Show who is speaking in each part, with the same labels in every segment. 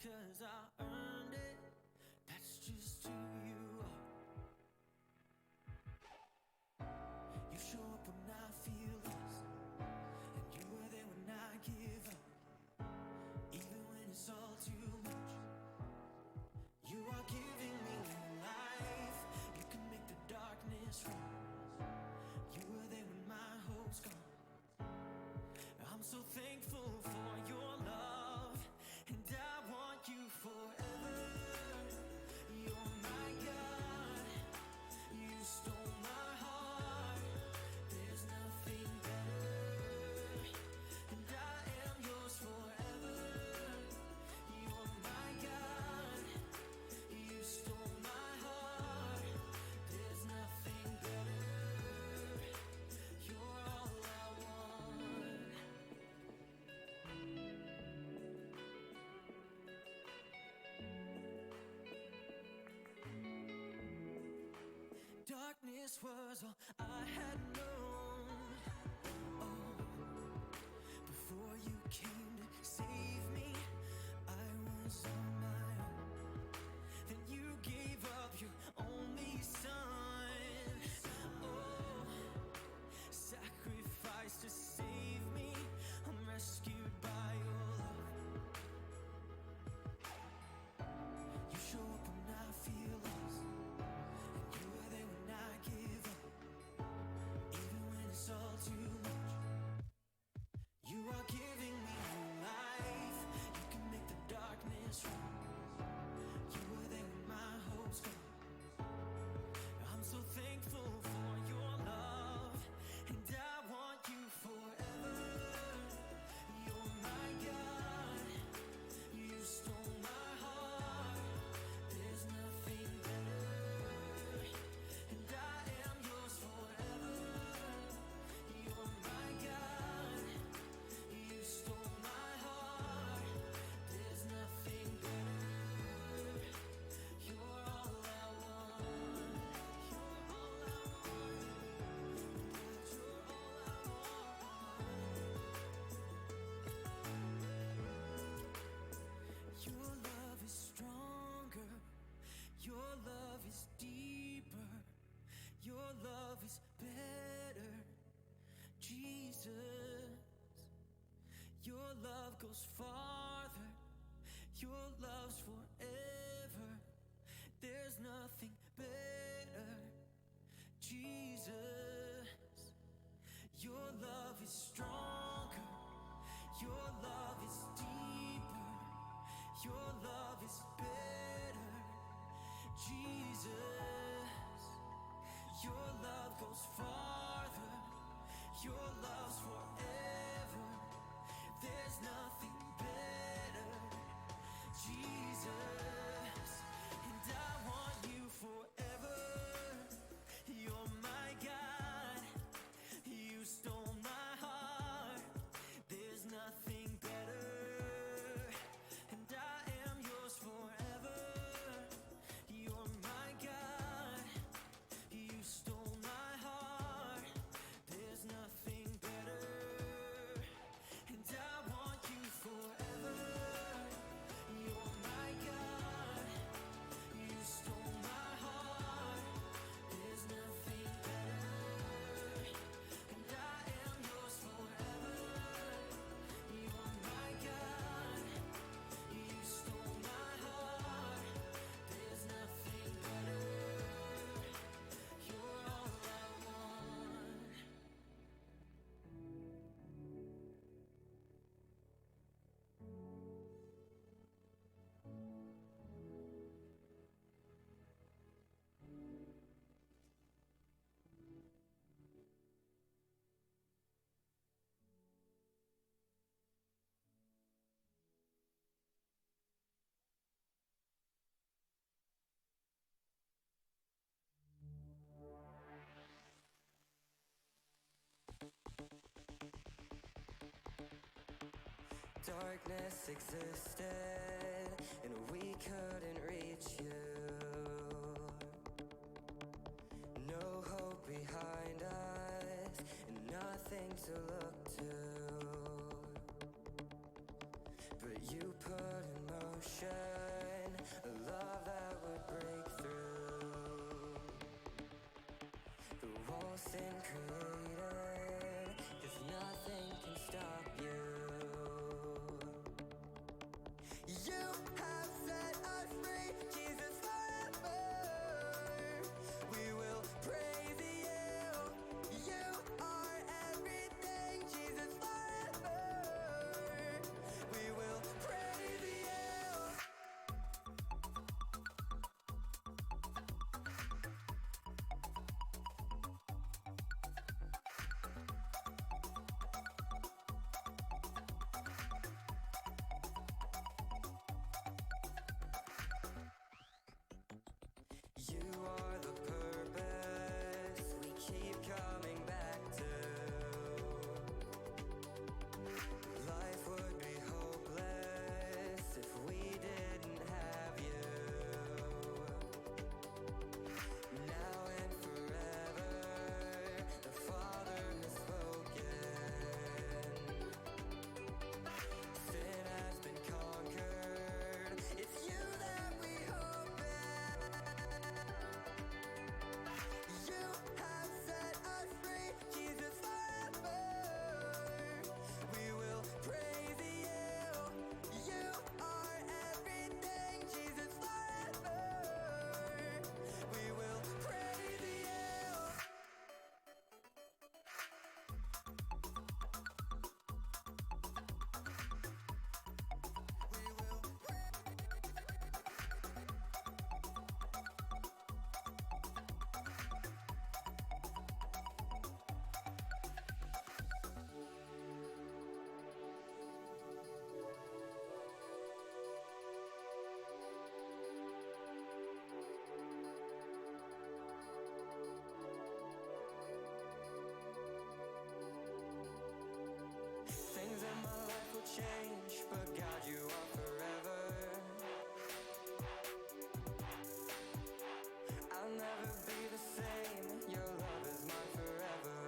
Speaker 1: 'cause I earned it. That's just who you are. You show up when I feel lost, and you were there when I give up. Even when it's all too much, you are giving me new life. You can make the darkness run. You were there when my hope's gone. I'm so thankful for your love, and I want you forever. You're my God, you stole my heart. There's nothing better, and I am yours forever. You're my God, you stole my heart. There's nothing better, you're all I want. Darkness was all I had known. Oh, before you came to save me, I was on my own. Then you gave up your only son. Oh, sacrifice to save me. I'm rescued by your love. You show up when I feel lost, and you were there when I give up. Even when it's all too much, you are giving me new life. You can make the darkness run. You were there when my hope's gone. I'm so thankful for your love, and I want you forever. You're my God, you stole my heart. There's nothing better, and I am yours forever. You're my God, you stole my heart. There's nothing better, you're all I want. You're all I want. You're all I want. Your love is stronger, your love is deeper, your love is better, Jesus. Your love goes farther, your love's forever. There's nothing better, Jesus. Your love is stronger, your love is deeper, your love is better, Jesus. Your love goes farther, your love's forever. There's nothing better, Jesus. And I want you forever. You're my God, you stole my heart. There's nothing better, and I am yours forever. You're my God, you stole my heart. There's nothing better, and I want you forever. You're my God, you stole my heart. There's nothing better, and I am yours forever. You're my God, you stole my heart. There's nothing better, you're all I want.
Speaker 2: Darkness existed, and we couldn't reach you. No hope behind us, and nothing to look to. But you put in motion ocean, a love that would break through the walls sin created, 'cause nothing can stop you. You have set us free, Jesus, forever. We will praise you. You are everything, Jesus, forever. We will praise you. You are the purpose we keep coming back to. Life would be hopeless if we didn't have you. Now and forever, the Father has spoken. Sin has been conquered. It's you that we hope in. You have set us free, Jesus, forever. We will praise you. You are everything, Jesus, forever. We will praise you. Things in my life will change, but God, you are forever. I'll never be the same. Your love is mine forever.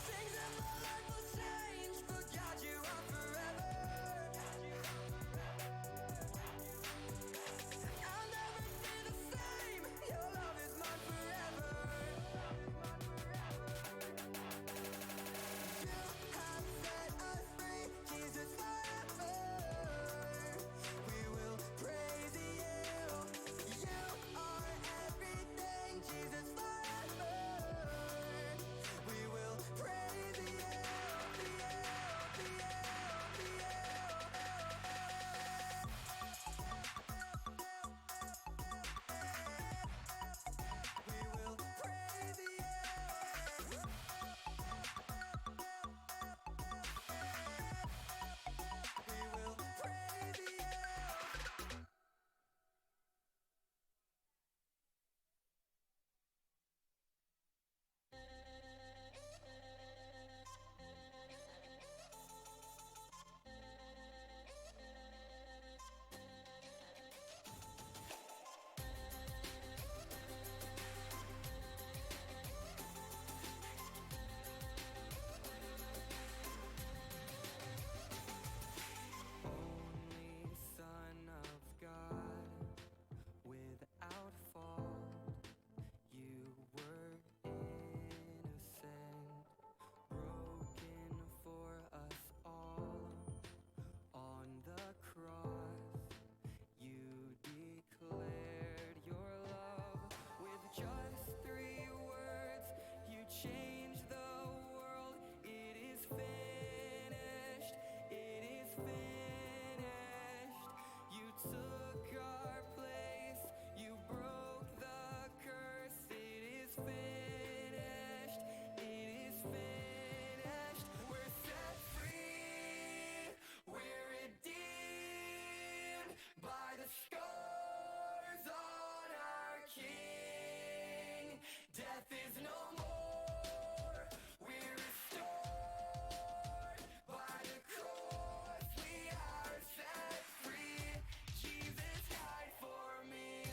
Speaker 2: Things in my life will change, but God, you are forever. I'll never be the same. Your love is mine forever. You have set us free, Jesus, forever. We will praise you. You are everything, Jesus, forever. We will praise you. We will praise you. We will praise you. Only Son of God, without fault, you were innocent, broken for us all. On the cross, you declared your love with just 3 words. You changed the world. It is finished. It is finished. You took our place. You broke the curse. It is finished. It is finished. We're set free. We're redeemed by the scars on our King. Death is no more. We're restored by the cross. We are set free. Jesus died for me.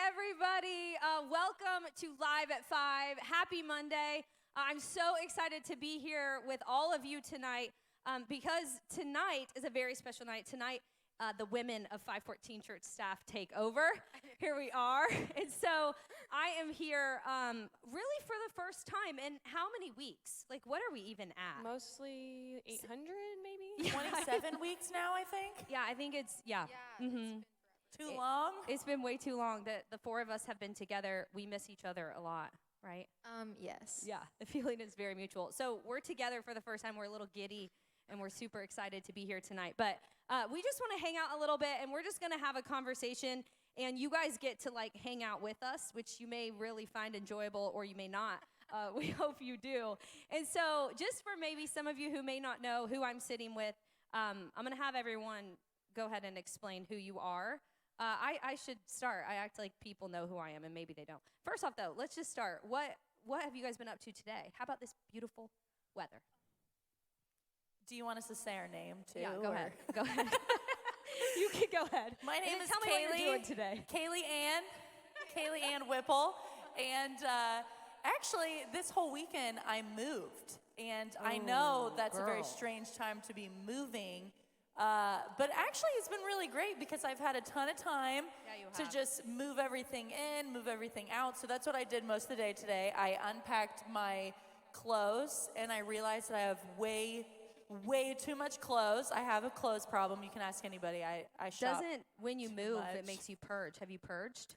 Speaker 3: everybody. Welcome to Live at 5. Happy Monday. I'm so excited to be here with all of you tonight because tonight is a very special night. Tonight, the women of 514 Church staff take over. Here we are. And so I am here really for the first time in how many weeks? Like, what are we even at?
Speaker 4: Mostly 800, maybe?
Speaker 5: 27 weeks now, I think.
Speaker 3: Yeah, I think it's,
Speaker 5: Too long?
Speaker 3: It's been way too long that the four of us have been together. We miss each other a lot, right?
Speaker 4: Yes.
Speaker 3: Yeah, the feeling is very mutual. So we're together for the first time. We're a little giddy, and we're super excited to be here tonight. But we just want to hang out a little bit, and we're just going to have a conversation, and you guys get to, like, hang out with us, which you may really find enjoyable or you may not. We hope you do. And so just for maybe some of you who may not know who I'm sitting with, I'm going to have everyone go ahead and explain who you are. I should start. I act like people know who I am, and maybe they don't. First off, though, let's just start. What have you guys been up to today? How about this beautiful weather?
Speaker 5: Do you want us to say our name, too?
Speaker 3: Yeah, go
Speaker 5: or-
Speaker 3: ahead. Go ahead. You can go ahead.
Speaker 5: My name
Speaker 3: And
Speaker 5: is
Speaker 3: tell me what you're
Speaker 5: Kaylee.
Speaker 3: doing today.
Speaker 5: Kaylee Ann Whipple. And actually, this whole weekend, I moved. And I know that's a very
Speaker 3: girl.
Speaker 5: strange time to be moving. But actually, it's been really great because I've had a ton of time
Speaker 3: Yeah, you
Speaker 5: to
Speaker 3: have.
Speaker 5: just move everything in, move everything out. So that's what I did most of the day today. I unpacked my clothes, and I realized that I have way too much clothes. I have a clothes problem. You can ask anybody. I shop.
Speaker 3: Doesn't, when you
Speaker 5: too
Speaker 3: move,
Speaker 5: much.
Speaker 3: it makes you purge. Have you purged?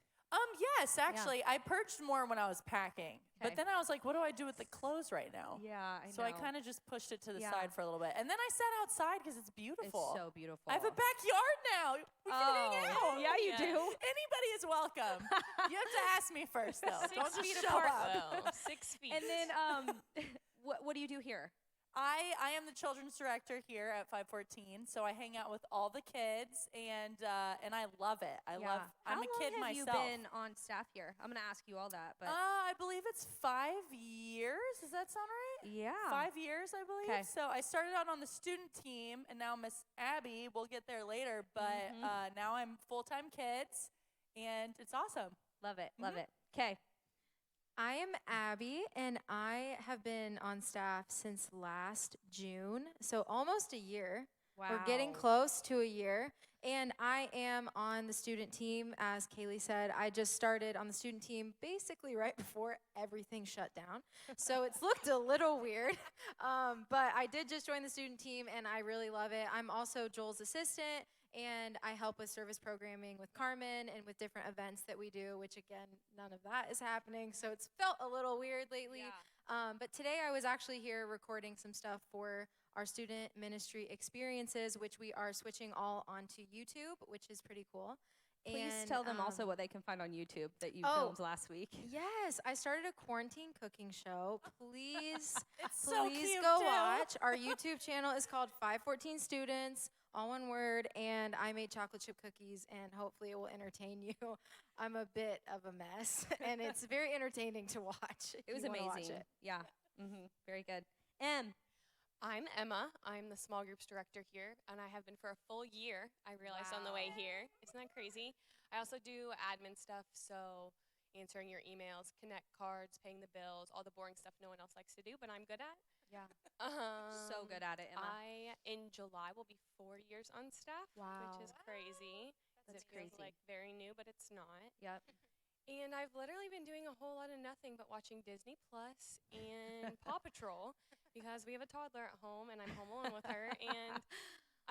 Speaker 5: Yes, actually, I purged more when I was packing.
Speaker 3: Okay.
Speaker 5: But then I was like, what do I do with the clothes right now?
Speaker 3: Yeah, I
Speaker 5: So I kind of just pushed it to the
Speaker 3: Yeah.
Speaker 5: side for a little bit. And then I sat outside because it's beautiful.
Speaker 3: It's so beautiful.
Speaker 5: I have a backyard now. We can hang out.
Speaker 3: Yeah, you do.
Speaker 5: Anybody is welcome. You have to ask me first, though. Don't
Speaker 4: 6 feet
Speaker 5: just show
Speaker 4: apart,
Speaker 5: up.
Speaker 4: though. 6 feet.
Speaker 3: And then, what do you do here?
Speaker 5: I am the children's director here at 514, so I hang out with all the kids, and I love it. I'm
Speaker 3: How
Speaker 5: a kid
Speaker 3: long have
Speaker 5: myself.
Speaker 3: you been on staff here? I'm going to ask you all that, but
Speaker 5: I believe it's 5 years. Does that sound right?
Speaker 3: yeah.
Speaker 5: 5 years, I believe.
Speaker 3: 'Kay.
Speaker 5: So I started out on the student team, and now Miss Abby, we'll get there later, but now I'm full-time kids, and it's awesome.
Speaker 3: Love it. Love it. Okay.
Speaker 6: I am Abby, and I have been on staff since last June, so almost a year.
Speaker 3: Wow.
Speaker 6: We're getting close to a year, and I am on the student team. As Kaylee said, I just started on the student team basically right before everything shut down, so it's looked a little weird, but I did just join the student team, and I really love it. I'm also Joel's assistant, and I help with service programming with Carmen and with different events that we do, which again, none of that is happening, so it's felt a little weird lately. But today I was actually here recording some stuff for our student ministry experiences, which we are switching all onto YouTube, which is pretty cool.
Speaker 3: Please
Speaker 6: And,
Speaker 3: tell them also what they can find on YouTube that you
Speaker 6: oh.
Speaker 3: filmed last week.
Speaker 6: Yes, I started a quarantine cooking show. Please,
Speaker 5: It's so
Speaker 6: please
Speaker 5: cute,
Speaker 6: go
Speaker 5: too.
Speaker 6: watch. Our YouTube channel is called 514 Students, all one word, and I made chocolate chip cookies, and hopefully it will entertain you. I'm a bit of a mess, and it's very entertaining to watch. if
Speaker 3: It was
Speaker 6: you wanna watch
Speaker 3: amazing.
Speaker 6: it.
Speaker 3: Yeah. Very good. Em.
Speaker 4: I'm Emma. I'm the small groups director here, and I have been for a full year. I realized on the way here. Isn't that crazy? I also do admin stuff, so answering your emails, connect cards, paying the bills, all the boring stuff no one else likes to do, but I'm good at.
Speaker 3: Yeah. So good at it, Emma.
Speaker 4: In July, will be 4 years on staff, which is crazy.
Speaker 3: That's
Speaker 4: it feels
Speaker 3: crazy.
Speaker 4: like very new, but it's not.
Speaker 3: Yep.
Speaker 4: And I've literally been doing a whole lot of nothing but watching Disney Plus and Paw Patrol because we have a toddler at home and I'm home alone with her. And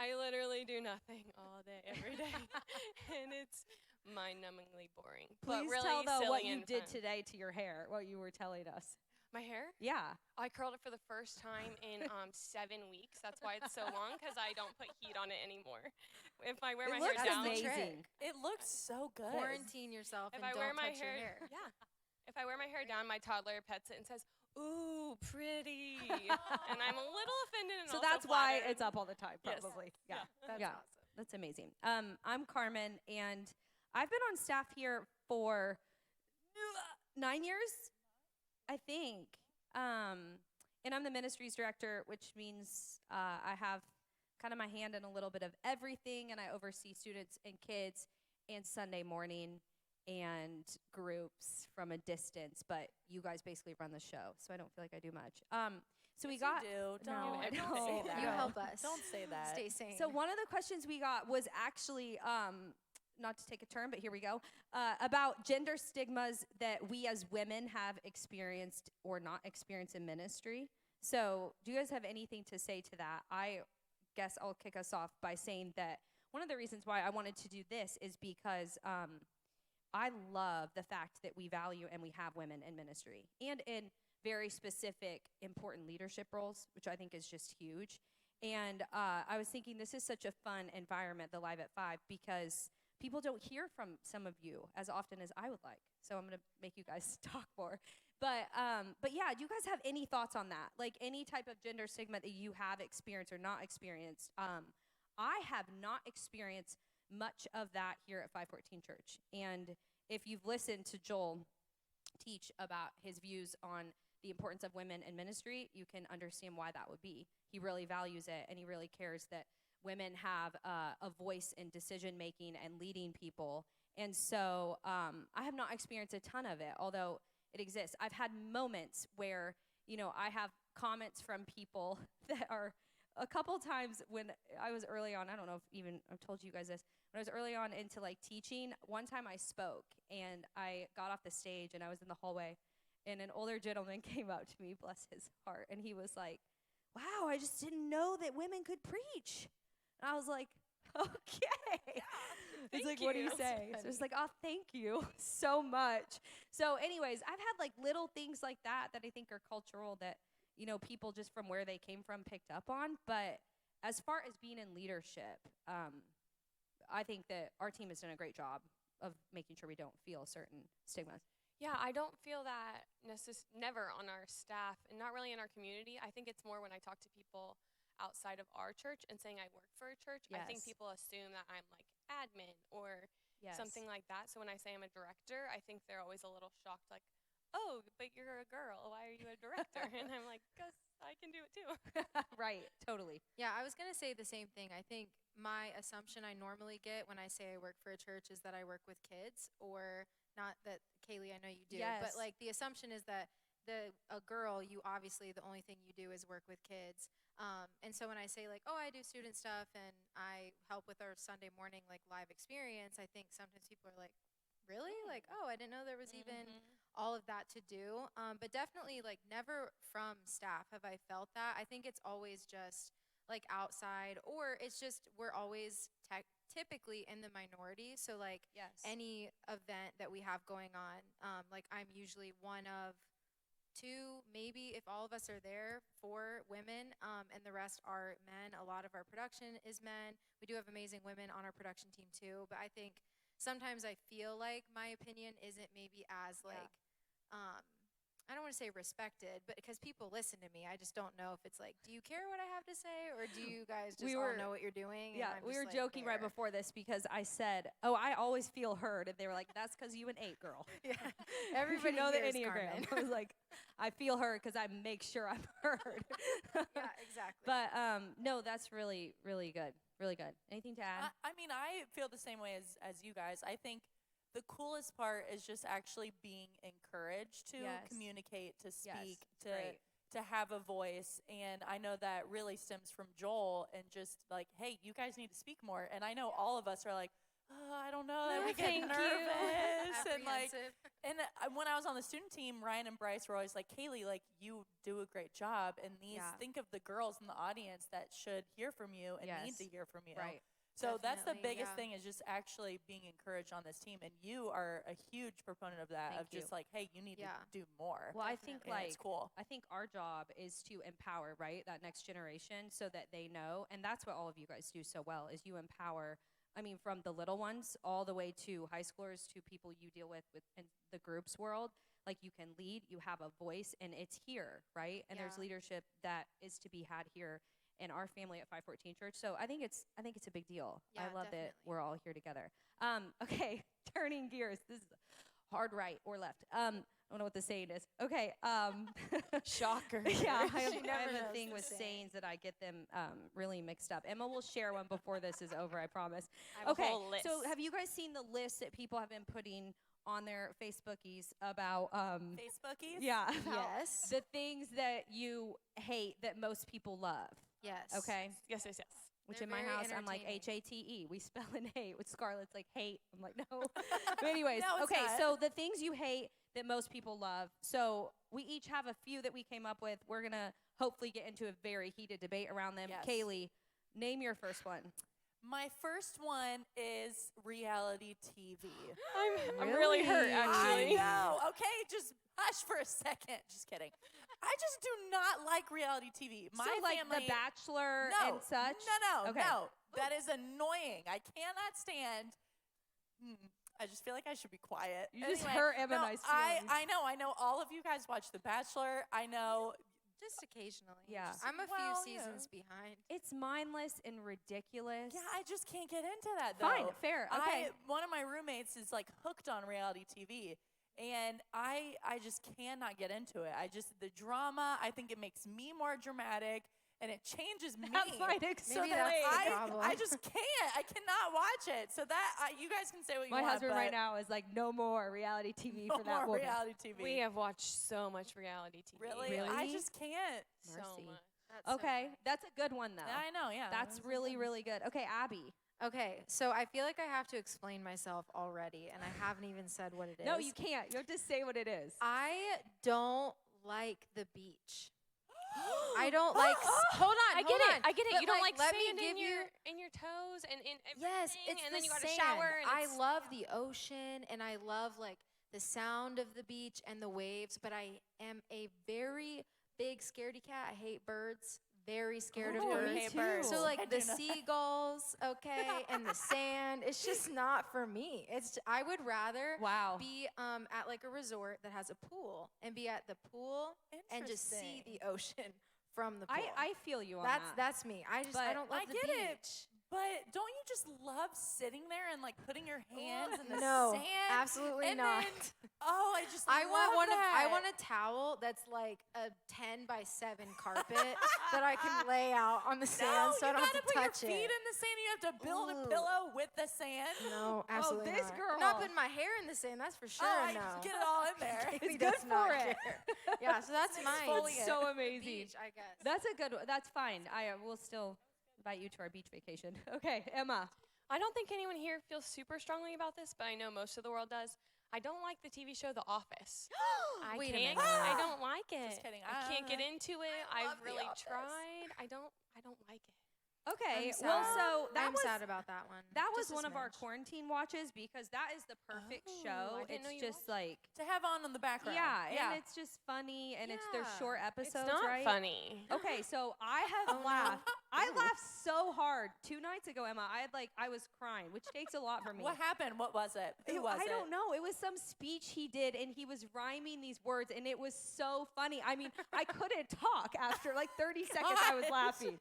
Speaker 4: I literally do nothing all day, every day. And it's mind-numbingly boring. but
Speaker 3: Please
Speaker 4: really
Speaker 3: tell, though, what
Speaker 4: silly
Speaker 3: you
Speaker 4: and
Speaker 3: did
Speaker 4: fun.
Speaker 3: today to your hair, what you were telling us.
Speaker 4: My hair?
Speaker 3: Yeah.
Speaker 4: I curled it for the first time in 7 weeks. That's why it's so long, because I don't put heat on it anymore. If I wear
Speaker 3: It
Speaker 4: my
Speaker 3: looks
Speaker 4: hair down,
Speaker 3: amazing.
Speaker 5: It looks so good.
Speaker 6: Quarantine yourself
Speaker 4: if
Speaker 6: and
Speaker 4: I
Speaker 6: don't
Speaker 4: wear my
Speaker 6: touch your
Speaker 4: hair,
Speaker 6: hair.
Speaker 4: yeah. If I wear my hair down, my toddler pets it and says, "Ooh, pretty," and I'm a little offended. And
Speaker 3: So
Speaker 4: also
Speaker 3: that's why
Speaker 4: flattered.
Speaker 3: it's up all the time,
Speaker 4: Yes.
Speaker 3: probably.
Speaker 4: Yeah.
Speaker 6: That's
Speaker 3: Yeah.
Speaker 6: awesome.
Speaker 3: That's amazing. I'm Carmen, and I've been on staff here for 9 years, I think. And I'm the ministries director, which means I have kind of my hand in a little bit of everything, and I oversee students and kids and Sunday morning and groups from a distance, but you guys basically run the show, so I don't feel like I do much. So we
Speaker 5: Yes,
Speaker 3: got.
Speaker 5: you do.
Speaker 3: No, I
Speaker 5: Don't
Speaker 3: don't.
Speaker 5: say that.
Speaker 6: You help us.
Speaker 5: Don't say that.
Speaker 6: Stay sane.
Speaker 3: So one of the questions we got was actually, not to take a turn, but here we go, about gender stigmas that we as women have experienced or not experienced in ministry. So do you guys have anything to say to that? I guess I'll kick us off by saying that one of the reasons why I wanted to do this is because I love the fact that we value and we have women in ministry and in very specific, important leadership roles, which I think is just huge. And I was thinking this is such a fun environment, the Live at 5, because people don't hear from some of you as often as I would like. So I'm going to make you guys talk more. But yeah, do you guys have any thoughts on that? Like any type of gender stigma that you have experienced or not experienced? I have not experienced much of that here at 514 Church. And if you've listened to Joel teach about his views on the importance of women in ministry, you can understand why that would be. He really values it, and he really cares that women have a voice in decision making and leading people. And so I have not experienced a ton of it, although it exists. I've had moments where, you know, I have comments from people that are a couple times when I was early on, I don't know if even I've told you guys this, when I was early on into like teaching, one time I spoke and I got off the stage and I was in the hallway and an older gentleman came up to me, bless his heart, and he was like, wow, I just didn't know that women could preach. And I was like, okay. It's like, what do you say? So it's like, oh, thank you so much. So anyways, I've had like little things like that I think are cultural that, you know, people just from where they came from picked up on. But as far as being in leadership, I think that our team has done a great job of making sure we don't feel certain stigmas.
Speaker 4: Yeah, I don't feel that never on our staff and not really in our community. I think it's more when I talk to people outside of our church and saying I work for a church. I think
Speaker 3: Yes.
Speaker 4: people assume that I'm like admin or
Speaker 3: Yes.
Speaker 4: something like that. So when I say I'm a director, I think they're always a little shocked, like, oh, but you're a girl. Why are you a director? And I'm like, because I can do it too.
Speaker 3: Right, totally.
Speaker 6: Yeah, I was going to say the same thing. I think my assumption I normally get when I say I work for a church is that I work with kids, or not that, Kaylee, I know you do,
Speaker 3: Yes.
Speaker 6: but like the assumption is that a girl, you obviously, the only thing you do is work with kids. And so when I say like, oh, I do student stuff and I help with our Sunday morning like live experience, I think sometimes people are like, really? Like, oh, I didn't know there was even all of that to do. But definitely like never from staff have I felt that. I think it's always just like outside, or it's just we're always typically in the minority. So like
Speaker 3: Yes.
Speaker 6: any event that we have going on, like I'm usually one of two, maybe if all of us are there, 4 women, and the rest are men. A lot of our production is men. We do have amazing women on our production team too, but I think sometimes I feel like my opinion isn't maybe as like, I don't want to say respected, but because people listen to me, I just don't know if it's like, do you care what I have to say, or do you guys just all know what you're doing? And
Speaker 3: Yeah,
Speaker 6: I'm
Speaker 3: we
Speaker 6: just,
Speaker 3: were
Speaker 6: like,
Speaker 3: joking right
Speaker 6: there?
Speaker 3: before this because I said, "Oh, I always feel heard," and they were like, "That's because you an 8 girl."
Speaker 6: Yeah,
Speaker 3: Everybody know the
Speaker 6: hears
Speaker 3: Enneagram.
Speaker 6: Carmen.
Speaker 3: I was like, "I feel heard because I make sure I'm heard."
Speaker 6: Yeah, exactly.
Speaker 3: But no, that's really, really good. Really good. Anything to add?
Speaker 5: I mean, I feel the same way as you guys. I think the coolest part is just actually being encouraged to
Speaker 3: Yes.
Speaker 5: communicate, to speak,
Speaker 3: it's great.
Speaker 5: to have a voice. And I know that really stems from Joel and just like, hey, you guys need to speak more. And I know all of us are like, oh, I don't know, that we get
Speaker 4: Thank you.
Speaker 5: nervous. And like,
Speaker 6: Apprehensive.
Speaker 5: and when I was on the student team, Ryan and Bryce were always like, Kaylee, like you do a great job. And these,
Speaker 3: Yeah.
Speaker 5: think of the girls in the audience that should hear from you and need
Speaker 3: Yes.
Speaker 5: to hear from you.
Speaker 3: Right.
Speaker 5: So that's the
Speaker 6: Definitely,
Speaker 5: biggest
Speaker 6: yeah.
Speaker 5: thing, is just actually being encouraged on this team. And you are a huge proponent of that,
Speaker 3: Thank
Speaker 5: of just
Speaker 3: you.
Speaker 5: like, hey, you need
Speaker 6: Yeah.
Speaker 5: to do more.
Speaker 3: Well, I think
Speaker 5: and
Speaker 3: like
Speaker 5: it's cool.
Speaker 3: I think our job is to empower, right, that next generation so that they know, and that's what all of you guys do so well, is you empower. I mean, from the little ones all the way to high schoolers, to people you deal with in the groups world. Like, you can lead, you have a voice, and it's here, right? And there's
Speaker 6: Yeah.
Speaker 3: leadership that is to be had here in our family at 514 Church. So I think it's a big deal. I
Speaker 6: Yeah,
Speaker 3: love that
Speaker 6: definitely.
Speaker 3: we're all here together. Okay, turning gears. This is hard right or left. I don't know what the saying is. Okay.
Speaker 6: Shocker.
Speaker 3: Yeah, I have,
Speaker 6: She
Speaker 3: I
Speaker 6: never
Speaker 3: have a
Speaker 6: knows
Speaker 3: thing
Speaker 6: the
Speaker 3: with
Speaker 6: saying.
Speaker 3: sayings that I get them really mixed up. Emma will share one before this is over, I promise.
Speaker 4: I have a
Speaker 3: Okay,
Speaker 4: whole list.
Speaker 3: so have you guys seen the list that people have been putting on their Facebookies about
Speaker 5: Facebookies?
Speaker 3: yeah, about
Speaker 6: Yes.
Speaker 3: the things that you hate that most people love.
Speaker 6: Yes.
Speaker 3: Okay,
Speaker 4: Yes, yes, yes.
Speaker 3: which
Speaker 6: They're
Speaker 3: in my
Speaker 6: very
Speaker 3: house I'm like
Speaker 6: entertaining.
Speaker 3: HATE. We spell in hate. With Scarlett's like hate. I'm like no. But anyways,
Speaker 5: No, it's
Speaker 3: okay.
Speaker 5: not.
Speaker 3: So the things you hate that most people love. So we each have a few that we came up with. We're gonna hopefully get into a very heated debate around them.
Speaker 5: Yes.
Speaker 3: Kaylee, name your first one.
Speaker 5: My first one is reality TV.
Speaker 4: I'm really hurt,
Speaker 3: Really?
Speaker 4: actually.
Speaker 5: I know. Okay, just hush for a second. Just kidding. I just do not like reality TV. My
Speaker 3: so like
Speaker 5: family,
Speaker 3: The Bachelor
Speaker 5: no,
Speaker 3: and such.
Speaker 5: No,
Speaker 3: Okay.
Speaker 5: no. That is annoying. I cannot stand. I just feel like I should be quiet.
Speaker 3: You just
Speaker 5: Anyway,
Speaker 3: hurt Emma
Speaker 5: no,
Speaker 3: nice feelings.
Speaker 5: I know. All of you guys watch The Bachelor. I know.
Speaker 6: Just occasionally.
Speaker 3: Yeah.
Speaker 6: I'm a
Speaker 5: Well,
Speaker 6: few
Speaker 5: yeah.
Speaker 6: seasons behind.
Speaker 3: It's mindless and ridiculous.
Speaker 5: Yeah, I just can't get into that though.
Speaker 3: Fine, fair, okay.
Speaker 5: One of my roommates is like hooked on reality TV. And I just cannot get into it. The drama, I think it makes me more dramatic and it changes me.
Speaker 3: That might
Speaker 6: Maybe
Speaker 3: explain.
Speaker 6: that's the
Speaker 5: I
Speaker 6: problem.
Speaker 5: just can't. I cannot watch it. So you guys can say what you
Speaker 3: My
Speaker 5: want.
Speaker 3: husband
Speaker 5: but
Speaker 3: right now is like, no more reality TV
Speaker 5: no
Speaker 3: for that
Speaker 5: more
Speaker 3: woman.
Speaker 5: reality TV.
Speaker 4: We have watched so much reality TV.
Speaker 5: Really? I
Speaker 3: Really?
Speaker 5: just can't.
Speaker 4: So
Speaker 3: Mercy.
Speaker 4: much.
Speaker 6: That's so
Speaker 3: Okay, that's a good one though.
Speaker 5: I know, yeah.
Speaker 3: That's
Speaker 5: That's
Speaker 3: really,
Speaker 5: good.
Speaker 3: really good. Okay, Abby.
Speaker 6: Okay, so I feel like I have to explain myself already, and I haven't even said what it is.
Speaker 3: No, you can't. You have to say what it is.
Speaker 6: I don't like the beach. I don't like. Hold on.
Speaker 4: I get
Speaker 6: hold
Speaker 4: it.
Speaker 6: on.
Speaker 4: I get it.
Speaker 6: But,
Speaker 4: You don't like
Speaker 6: let me
Speaker 4: sand
Speaker 6: give
Speaker 4: in your toes and in everything.
Speaker 6: Yes, it's
Speaker 4: and
Speaker 6: the
Speaker 4: then you got to
Speaker 6: sand.
Speaker 4: shower. And
Speaker 6: I
Speaker 4: it's-
Speaker 6: love the ocean and I love like the sound of the beach and the waves, but I am a very big scaredy cat. I hate birds. Very scared of
Speaker 5: Ooh,
Speaker 6: birds.
Speaker 5: I hate birds.
Speaker 6: So
Speaker 5: I
Speaker 6: like
Speaker 5: do
Speaker 6: the
Speaker 5: not.
Speaker 6: seagulls, okay, and the sand, it's just not for me. I would rather
Speaker 3: Wow.
Speaker 6: be at like a resort that has a pool and be at the pool and just see
Speaker 5: Interesting.
Speaker 6: the ocean from the pool.
Speaker 3: I feel you on
Speaker 6: that's
Speaker 3: that.
Speaker 6: that's me. I
Speaker 3: But
Speaker 6: don't love
Speaker 5: I
Speaker 6: the
Speaker 5: get
Speaker 6: beach.
Speaker 5: it. But don't you just love sitting there and like putting your hands in the
Speaker 6: No,
Speaker 5: sand?
Speaker 6: absolutely
Speaker 5: and
Speaker 6: not.
Speaker 5: Then, I just
Speaker 6: I want
Speaker 5: love
Speaker 6: one
Speaker 5: that.
Speaker 6: I want a towel that's like a 10 by 7 carpet that I can lay out on the sand so I
Speaker 5: you
Speaker 6: don't have
Speaker 5: gotta
Speaker 6: to
Speaker 5: put
Speaker 6: touch
Speaker 5: your feet
Speaker 6: it.
Speaker 5: in the sand. You have to build
Speaker 6: Ooh.
Speaker 5: a pillow with the sand.
Speaker 6: No, absolutely
Speaker 3: this
Speaker 6: not.
Speaker 3: girl.
Speaker 6: Not putting my hair in the sand, that's for sure.
Speaker 5: I
Speaker 6: no.
Speaker 5: get it all in there.
Speaker 6: Kaylee
Speaker 3: It's good
Speaker 6: does not
Speaker 3: for it.
Speaker 6: care. Yeah, so that's mine.
Speaker 5: exfoliate.
Speaker 3: so
Speaker 6: The
Speaker 3: amazing.
Speaker 6: beach, I guess.
Speaker 3: That's a good one. That's fine. I will still invite you to our beach vacation. Okay, Emma.
Speaker 4: I don't think anyone here feels super strongly about this, but I know most of the world does. I don't like the TV show The Office. I
Speaker 6: Wait a
Speaker 4: can't.
Speaker 6: minute.
Speaker 4: I don't like it.
Speaker 5: Just kidding.
Speaker 4: I can't get into it.
Speaker 5: I love
Speaker 4: I've
Speaker 5: The
Speaker 4: really
Speaker 5: Office.
Speaker 4: tried. I don't like it.
Speaker 3: Okay.
Speaker 6: I'm
Speaker 3: Well,
Speaker 6: sad.
Speaker 3: so that
Speaker 6: I'm
Speaker 3: was
Speaker 6: sad about that one.
Speaker 3: that was
Speaker 6: Just a
Speaker 3: one of our
Speaker 6: smidge.
Speaker 3: quarantine watches because that is the perfect
Speaker 4: Oh,
Speaker 3: show.
Speaker 4: I didn't know
Speaker 3: It's
Speaker 4: you
Speaker 3: just like
Speaker 5: To have on in the background.
Speaker 3: yeah, and it's just funny and it's their
Speaker 6: Yeah.
Speaker 3: short episodes,
Speaker 4: It's not
Speaker 3: right?
Speaker 4: funny.
Speaker 3: Okay, so I have
Speaker 6: Oh, no.
Speaker 3: laughed. I
Speaker 6: Ooh.
Speaker 3: laughed so hard 2 nights ago, Emma. I was crying, which takes a lot from me.
Speaker 5: What happened? What was it? Who was
Speaker 3: I
Speaker 5: it?
Speaker 3: don't know. It was some speech he did, and he was rhyming these words, and it was so funny. I mean, I couldn't talk after like 30 seconds. I was
Speaker 5: Gosh.
Speaker 3: laughing.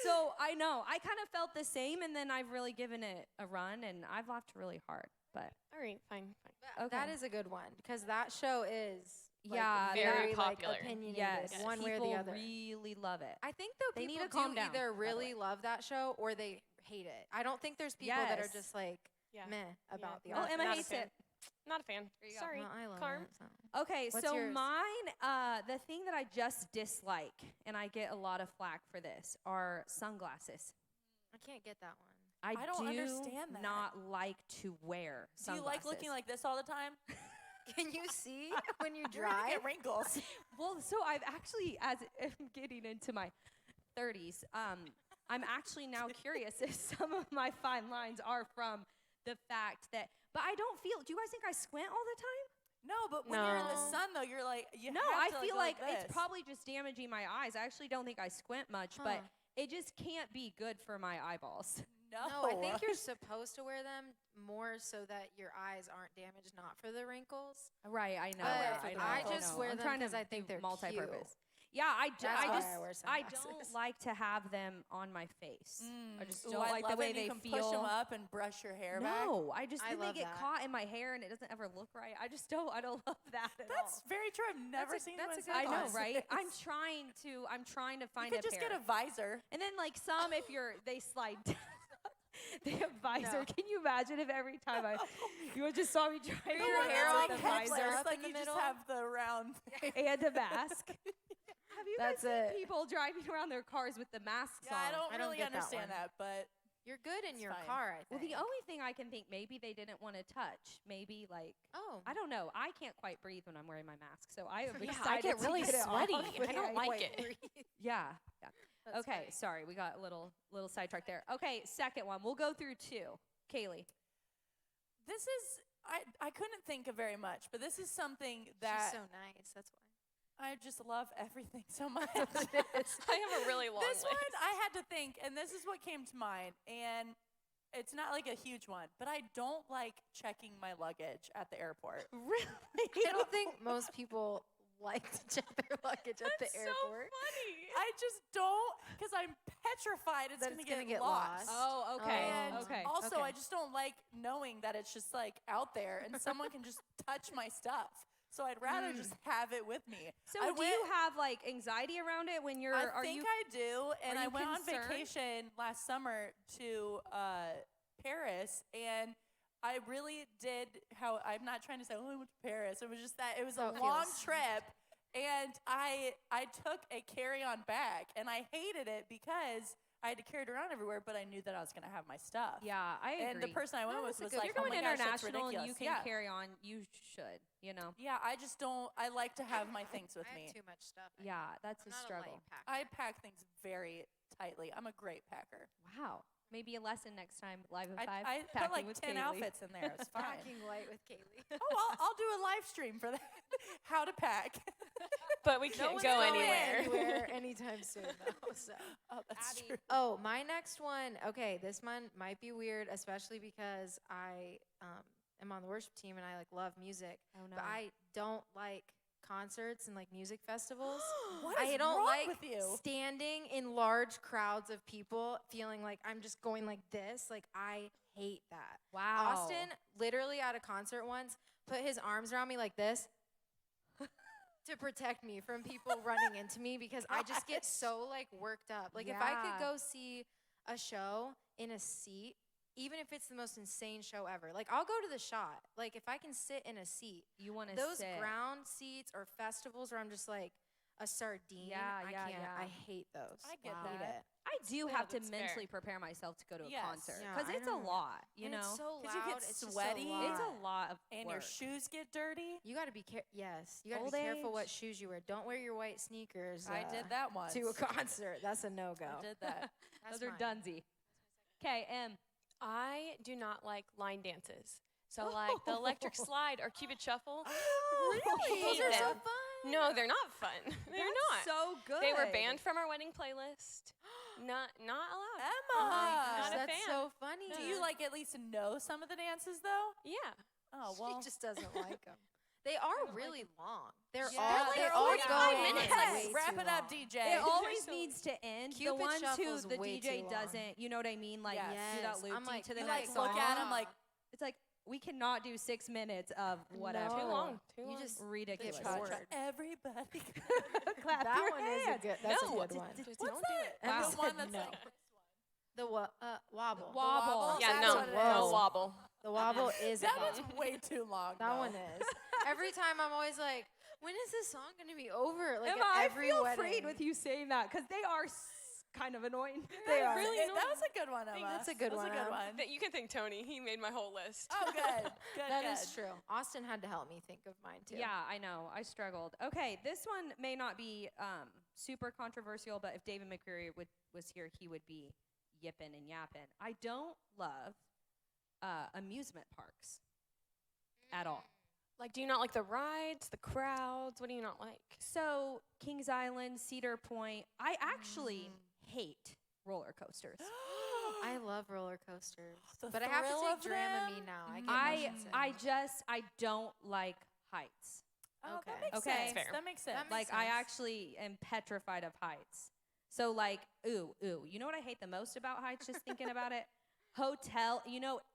Speaker 3: So I know. I kind of felt the same, and then I've really given it a run, and I've laughed really hard. But
Speaker 4: All right, fine.
Speaker 6: But That
Speaker 3: Okay.
Speaker 6: is a good one because that show is like,
Speaker 3: Yeah,
Speaker 4: very
Speaker 6: very
Speaker 4: popular.
Speaker 6: Like, opinionated,
Speaker 3: yes,
Speaker 6: one way or
Speaker 3: people
Speaker 6: the other.
Speaker 3: really love it.
Speaker 6: I think though
Speaker 3: They need
Speaker 6: people
Speaker 3: to calm
Speaker 6: do
Speaker 3: down, by
Speaker 6: either
Speaker 3: the
Speaker 6: really
Speaker 3: way.
Speaker 6: love that show or they hate it. I don't think there's people that are
Speaker 3: Yes.
Speaker 6: just like
Speaker 4: Yeah.
Speaker 6: meh about the
Speaker 4: Yeah.
Speaker 3: Oh,
Speaker 6: Office.
Speaker 3: Emma
Speaker 4: Not a
Speaker 3: hates
Speaker 4: fan.
Speaker 3: it.
Speaker 4: Not a fan.
Speaker 3: There you go.
Speaker 4: Sorry.
Speaker 6: Well, I love
Speaker 4: Carm.
Speaker 6: it. So.
Speaker 3: Okay,
Speaker 6: What's
Speaker 3: so
Speaker 6: yours?
Speaker 3: mine, the thing that I just dislike, and I get a lot of flack for this, are sunglasses.
Speaker 6: I can't get that one.
Speaker 5: I don't
Speaker 3: do
Speaker 5: understand that.
Speaker 3: not like to wear
Speaker 5: Do you
Speaker 3: sunglasses.
Speaker 5: like looking like this all the time?
Speaker 6: Can you see when you
Speaker 5: You're gonna
Speaker 6: drive?
Speaker 5: get wrinkles.
Speaker 3: Well, so I've actually, as I'm getting into my 30s, I'm actually now curious if some of my fine lines are from the fact that, but I don't feel, do you guys think I squint all the time?
Speaker 5: No, but when you're in the
Speaker 4: No.
Speaker 5: sun though, you're like you
Speaker 3: No,
Speaker 5: have
Speaker 3: I
Speaker 5: to,
Speaker 3: feel
Speaker 5: go
Speaker 3: like
Speaker 5: this.
Speaker 3: it's probably just damaging my eyes. I actually don't think I squint much, but
Speaker 6: Huh.
Speaker 3: it just can't be good for my eyeballs.
Speaker 5: no.
Speaker 6: No, I think you're supposed to wear them more so that your eyes aren't damaged, not for the wrinkles.
Speaker 3: Right, I know.
Speaker 6: But
Speaker 3: I know,
Speaker 6: I
Speaker 3: I
Speaker 6: just
Speaker 3: know.
Speaker 6: wear
Speaker 3: I'm
Speaker 6: them
Speaker 3: trying to
Speaker 6: 'cause I think
Speaker 3: do
Speaker 6: they're
Speaker 3: multi-purpose. Yeah, I
Speaker 6: That's why
Speaker 3: just
Speaker 6: I wear
Speaker 3: I don't
Speaker 6: sunglasses.
Speaker 3: like to have them on my face. I just
Speaker 5: Ooh,
Speaker 3: don't
Speaker 5: I
Speaker 3: like the
Speaker 5: love
Speaker 3: way
Speaker 5: it.
Speaker 3: they
Speaker 5: You can
Speaker 3: feel.
Speaker 5: push them up and brush your hair back.
Speaker 3: No, I just
Speaker 6: I
Speaker 3: then they
Speaker 6: love
Speaker 3: get
Speaker 6: that.
Speaker 3: caught in my hair and it doesn't ever look right. I just don't. I don't love that at
Speaker 5: That's
Speaker 3: all.
Speaker 5: very true. I've never
Speaker 6: a-
Speaker 5: seen
Speaker 6: that's
Speaker 5: one
Speaker 6: a
Speaker 5: in
Speaker 6: good
Speaker 3: I know,
Speaker 5: sunglasses.
Speaker 3: right? I'm trying to
Speaker 5: You
Speaker 3: find
Speaker 5: could
Speaker 3: a
Speaker 5: just
Speaker 3: pair.
Speaker 5: get a visor.
Speaker 3: And then like some, if you're, they slide down. they have visor.
Speaker 6: No.
Speaker 3: Can you imagine if every time you just saw me driving
Speaker 6: Your
Speaker 3: around
Speaker 6: hair
Speaker 3: with
Speaker 6: all
Speaker 3: a
Speaker 6: catches
Speaker 3: visor
Speaker 6: up
Speaker 5: like
Speaker 6: in the
Speaker 5: you
Speaker 6: middle.
Speaker 5: just have the round thing.
Speaker 3: and a mask? Have you guys
Speaker 6: That's it.
Speaker 3: seen people driving around their cars with the masks
Speaker 5: Yeah,
Speaker 3: on?
Speaker 5: I don't
Speaker 6: I don't
Speaker 5: really
Speaker 6: get that
Speaker 5: understand
Speaker 6: one.
Speaker 5: that, but
Speaker 6: You're good in
Speaker 5: It's
Speaker 6: your
Speaker 5: fine.
Speaker 6: car, I
Speaker 3: Well,
Speaker 6: think.
Speaker 3: the only thing I can think maybe they didn't want to touch. Maybe like
Speaker 6: Oh.
Speaker 3: I don't know. I can't quite breathe when I'm wearing my mask, so I am
Speaker 4: Yeah,
Speaker 3: excited
Speaker 4: I get
Speaker 3: to
Speaker 4: really
Speaker 3: get it
Speaker 4: sweaty.
Speaker 3: off.
Speaker 4: I don't like it.
Speaker 3: Yeah. Yeah.
Speaker 6: That's
Speaker 3: Okay.
Speaker 6: funny.
Speaker 3: Sorry, we got a little sidetracked there. Okay, second one. We'll go through two. Kaylee.
Speaker 5: this is I couldn't think of very much, but this is something that
Speaker 6: She's so nice. That's why.
Speaker 5: I just love everything so much.
Speaker 4: I have a really long
Speaker 5: This
Speaker 4: list.
Speaker 5: one I had to think, and this is what came to mind, and it's not like a huge one, but I don't like checking my luggage at the airport.
Speaker 3: Really?
Speaker 6: I don't think most people like to check their luggage at the airport.
Speaker 4: funny.
Speaker 5: I just don't, because I'm petrified it's
Speaker 6: That
Speaker 5: gonna
Speaker 6: it's gonna
Speaker 5: get
Speaker 6: get
Speaker 5: lost.
Speaker 6: lost.
Speaker 3: Oh, okay.
Speaker 5: And
Speaker 3: okay.
Speaker 5: also,
Speaker 3: okay.
Speaker 5: I just don't like knowing that it's just like out there and someone can just touch my stuff. So I'd rather just have it with me.
Speaker 3: So
Speaker 5: I
Speaker 3: do you have like anxiety around it when you're?
Speaker 5: I
Speaker 3: are
Speaker 5: think
Speaker 3: you?
Speaker 5: I do, and
Speaker 3: are
Speaker 5: I
Speaker 3: you
Speaker 5: went on
Speaker 3: concerned?
Speaker 5: vacation last summer to Paris, and I really did. How I'm not trying to say, oh, I went to Paris. It was just that it was
Speaker 6: How
Speaker 5: a
Speaker 6: it
Speaker 5: long
Speaker 6: feels.
Speaker 5: trip, and I took a carry-on bag, and I hated it because I had to carry it around everywhere, but I knew that I was gonna have my stuff.
Speaker 3: Yeah, I agree.
Speaker 5: And the person I went
Speaker 6: No,
Speaker 5: with
Speaker 6: that's
Speaker 5: was
Speaker 6: a good
Speaker 5: like,
Speaker 3: If you're
Speaker 5: oh
Speaker 3: going
Speaker 5: my gosh, that's
Speaker 3: international and
Speaker 5: ridiculous.
Speaker 3: you can
Speaker 5: Yeah.
Speaker 3: carry on, you should. You know.
Speaker 5: Yeah, I just don't. I like to have my things with
Speaker 6: I
Speaker 5: me.
Speaker 6: have too much stuff.
Speaker 3: Yeah, that's
Speaker 6: I'm
Speaker 3: a
Speaker 6: not
Speaker 3: struggle.
Speaker 6: A light packer.
Speaker 5: I pack things very tightly. I'm a great packer.
Speaker 3: Wow. Maybe a lesson next time. Live at
Speaker 5: I,
Speaker 3: 5.
Speaker 5: I put
Speaker 3: packing
Speaker 5: like
Speaker 3: with
Speaker 5: 10
Speaker 3: Kaylee.
Speaker 5: outfits in there. It's fine.
Speaker 6: Packing light with Kaylee.
Speaker 5: Oh, I'll do a live stream for that. How to pack.
Speaker 4: But we
Speaker 6: No
Speaker 4: can't
Speaker 6: one's
Speaker 4: go
Speaker 6: going
Speaker 4: anywhere.
Speaker 6: anytime soon, though. So.
Speaker 5: Oh, that's
Speaker 3: Abby.
Speaker 5: true.
Speaker 6: Oh, my next one. Okay, this one might be weird, especially because I am on the worship team and I like love music.
Speaker 3: Oh no.
Speaker 6: But I don't like concerts and like music festivals.
Speaker 5: What
Speaker 6: I
Speaker 5: is
Speaker 6: don't
Speaker 5: wrong
Speaker 6: like
Speaker 5: with you?
Speaker 6: standing in large crowds of people feeling like I'm just going like this. Like I hate that.
Speaker 3: Wow.
Speaker 6: Austin literally at a concert once put his arms around me like this to protect me from people running into me because I just get so like worked up. Like if I could
Speaker 3: Yeah.
Speaker 6: go see a show in a seat, even if it's the most insane show ever, like I'll go to the Shot. Like if I can sit in a seat,
Speaker 3: You want to
Speaker 6: those
Speaker 3: sit.
Speaker 6: ground seats or festivals where I'm just like a sardine.
Speaker 3: Yeah,
Speaker 6: I
Speaker 3: yeah,
Speaker 6: can't.
Speaker 3: yeah.
Speaker 6: I hate those.
Speaker 5: I get
Speaker 6: hate
Speaker 5: that.
Speaker 6: it.
Speaker 3: I do
Speaker 4: Yeah,
Speaker 3: have to
Speaker 4: that's fair.
Speaker 3: mentally prepare myself to go to a
Speaker 5: Yes.
Speaker 3: concert
Speaker 6: Yeah,
Speaker 3: because
Speaker 6: I
Speaker 3: it's a
Speaker 6: know.
Speaker 3: lot. You
Speaker 6: And
Speaker 3: know,
Speaker 6: it's so
Speaker 5: 'Cause you get
Speaker 6: loud. It's just so
Speaker 5: sweaty.
Speaker 3: it's a
Speaker 6: loud.
Speaker 3: lot of
Speaker 5: And
Speaker 3: work.
Speaker 5: your shoes get dirty.
Speaker 6: You got to be yes. You got to
Speaker 3: Old
Speaker 6: be careful what
Speaker 3: age.
Speaker 6: shoes you wear. Don't wear your white sneakers.
Speaker 5: I did that once.
Speaker 6: to a concert. That's a no go.
Speaker 5: I did that.
Speaker 3: Those are dunsy. Okay,
Speaker 4: I do not like line dances. So like the electric slide or Cupid shuffle.
Speaker 6: Really?
Speaker 4: hate
Speaker 6: Those are so
Speaker 4: them.
Speaker 6: fun.
Speaker 4: No, they're not fun. They're not.
Speaker 3: so good.
Speaker 4: They were banned from our wedding playlist. Not allowed.
Speaker 5: Emma.
Speaker 6: Oh my gosh,
Speaker 4: Not a
Speaker 6: that's
Speaker 4: fan.
Speaker 6: so funny.
Speaker 5: Do you like at least know some of the dances though?
Speaker 4: Yeah.
Speaker 5: Oh well.
Speaker 6: She just doesn't like them. They are really long. They're
Speaker 5: Yeah,
Speaker 6: all
Speaker 5: they're
Speaker 6: they're
Speaker 5: all
Speaker 6: all
Speaker 5: like
Speaker 6: going
Speaker 4: 5 minutes.
Speaker 6: way
Speaker 5: Yes.
Speaker 6: too
Speaker 5: Wrap it up,
Speaker 6: long.
Speaker 5: DJ.
Speaker 3: It always
Speaker 4: so-
Speaker 3: needs to end.
Speaker 6: Cupid
Speaker 3: the ones who
Speaker 6: Shuffle's
Speaker 3: the
Speaker 6: way
Speaker 3: DJ
Speaker 6: too long.
Speaker 3: doesn't, you know what I mean? Like
Speaker 5: Yes.
Speaker 3: do that
Speaker 6: Yes.
Speaker 3: loop
Speaker 6: I'm like,
Speaker 3: to the
Speaker 5: you
Speaker 3: next
Speaker 5: like look
Speaker 3: song.
Speaker 5: at them like
Speaker 3: It's like we cannot do 6 minutes of whatever.
Speaker 6: No.
Speaker 4: Too long. Too
Speaker 6: You
Speaker 4: long.
Speaker 6: just
Speaker 3: Ridiculous.
Speaker 6: Get
Speaker 5: cha-cha.
Speaker 6: bored.
Speaker 5: Everybody.
Speaker 3: Clap
Speaker 6: that
Speaker 3: your
Speaker 6: one is a
Speaker 3: hands.
Speaker 6: good. That's
Speaker 4: No.
Speaker 6: a good one.
Speaker 4: Just
Speaker 5: What's
Speaker 4: don't
Speaker 5: that?
Speaker 4: do it.
Speaker 6: Emma
Speaker 3: Wow.
Speaker 5: The one
Speaker 6: said
Speaker 5: that's
Speaker 6: no.
Speaker 5: like
Speaker 6: The wobble.
Speaker 3: Wobble.
Speaker 4: Yeah,
Speaker 5: That's
Speaker 4: no.
Speaker 5: what it
Speaker 4: No
Speaker 5: is.
Speaker 4: wobble.
Speaker 6: The wobble is a
Speaker 5: That
Speaker 6: hit.
Speaker 5: one's way too long.
Speaker 6: That
Speaker 5: though.
Speaker 6: one is. Every time I'm always like, when is this song gonna be over? Like
Speaker 3: Emma,
Speaker 6: at
Speaker 3: I
Speaker 6: every
Speaker 3: feel
Speaker 6: wedding.
Speaker 3: afraid with you saying that because they are kind of annoying.
Speaker 6: They are.
Speaker 4: really
Speaker 5: That
Speaker 4: annoying.
Speaker 5: was a good one, Emma.
Speaker 6: That's a good
Speaker 5: That was
Speaker 6: one,
Speaker 5: a good
Speaker 6: Em.
Speaker 5: one.
Speaker 4: That you can thank Tony. He made my whole list.
Speaker 5: Oh, good. Good.
Speaker 6: That
Speaker 5: good.
Speaker 6: is true. Austin had to help me think of mine too.
Speaker 3: Yeah, I know. I struggled. Okay, this one may not be super controversial, but if David McCreary was here, he would be yipping and yapping. I don't love amusement parks at all.
Speaker 4: Like, do you not like the rides, the crowds? What do you not like?
Speaker 3: So Kings Island, Cedar Point, I actually hate roller coasters.
Speaker 6: I love roller coasters,
Speaker 5: The
Speaker 6: but I have to
Speaker 5: thrill
Speaker 6: take
Speaker 5: of
Speaker 6: Dramamine
Speaker 5: them?
Speaker 6: now. I get
Speaker 3: I
Speaker 6: motion sick.
Speaker 3: I don't like heights.
Speaker 5: Oh,
Speaker 6: Okay.
Speaker 5: that makes
Speaker 3: Okay.
Speaker 5: sense.
Speaker 4: That's fair.
Speaker 5: That makes sense.
Speaker 6: That
Speaker 3: Like
Speaker 6: makes
Speaker 3: I
Speaker 6: sense.
Speaker 3: actually am petrified of heights. So like, ooh. You know what I hate the most about heights? Just thinking about it,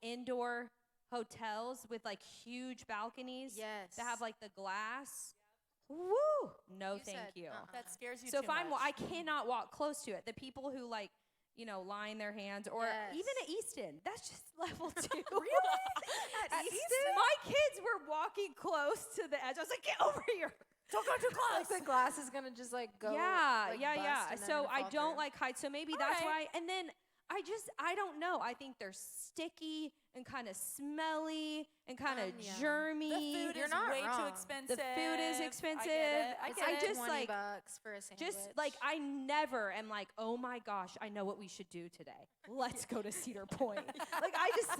Speaker 3: indoor hotels with like huge balconies.
Speaker 6: Yes.
Speaker 3: That have like the glass. Woo! No,
Speaker 6: You
Speaker 3: thank
Speaker 6: said,
Speaker 3: you.
Speaker 6: uh-uh.
Speaker 5: that scares you
Speaker 3: So
Speaker 5: too
Speaker 3: if I
Speaker 5: much.
Speaker 3: cannot walk close to it. The people who like line their hands, or even at Easton. That's just level 2.
Speaker 5: Really?
Speaker 3: At Easton? My kids were walking close to the edge. I was like, get over here.
Speaker 5: Don't go too
Speaker 6: Like
Speaker 5: close.
Speaker 6: the glass is gonna just like go.
Speaker 3: Yeah,
Speaker 6: like,
Speaker 3: yeah,
Speaker 6: bust
Speaker 3: yeah.
Speaker 6: and then
Speaker 3: So
Speaker 6: gonna
Speaker 3: I
Speaker 6: fall
Speaker 3: don't
Speaker 6: through.
Speaker 3: like heights. So maybe
Speaker 5: All
Speaker 3: that's
Speaker 5: right.
Speaker 3: why. And then I don't know. I think they're sticky and kind of smelly and kind of
Speaker 6: yeah.
Speaker 3: germy.
Speaker 5: The food
Speaker 6: You're
Speaker 5: is
Speaker 6: not
Speaker 5: way too
Speaker 6: wrong.
Speaker 5: expensive.
Speaker 3: The food is expensive.
Speaker 5: I
Speaker 6: It's
Speaker 5: get
Speaker 3: I
Speaker 5: it.
Speaker 6: like
Speaker 3: just,
Speaker 6: 20
Speaker 3: like-
Speaker 6: bucks for a sandwich.
Speaker 3: Just like I never am like, oh my gosh, I know what we should do today. Let's go to Cedar Point. Like I just,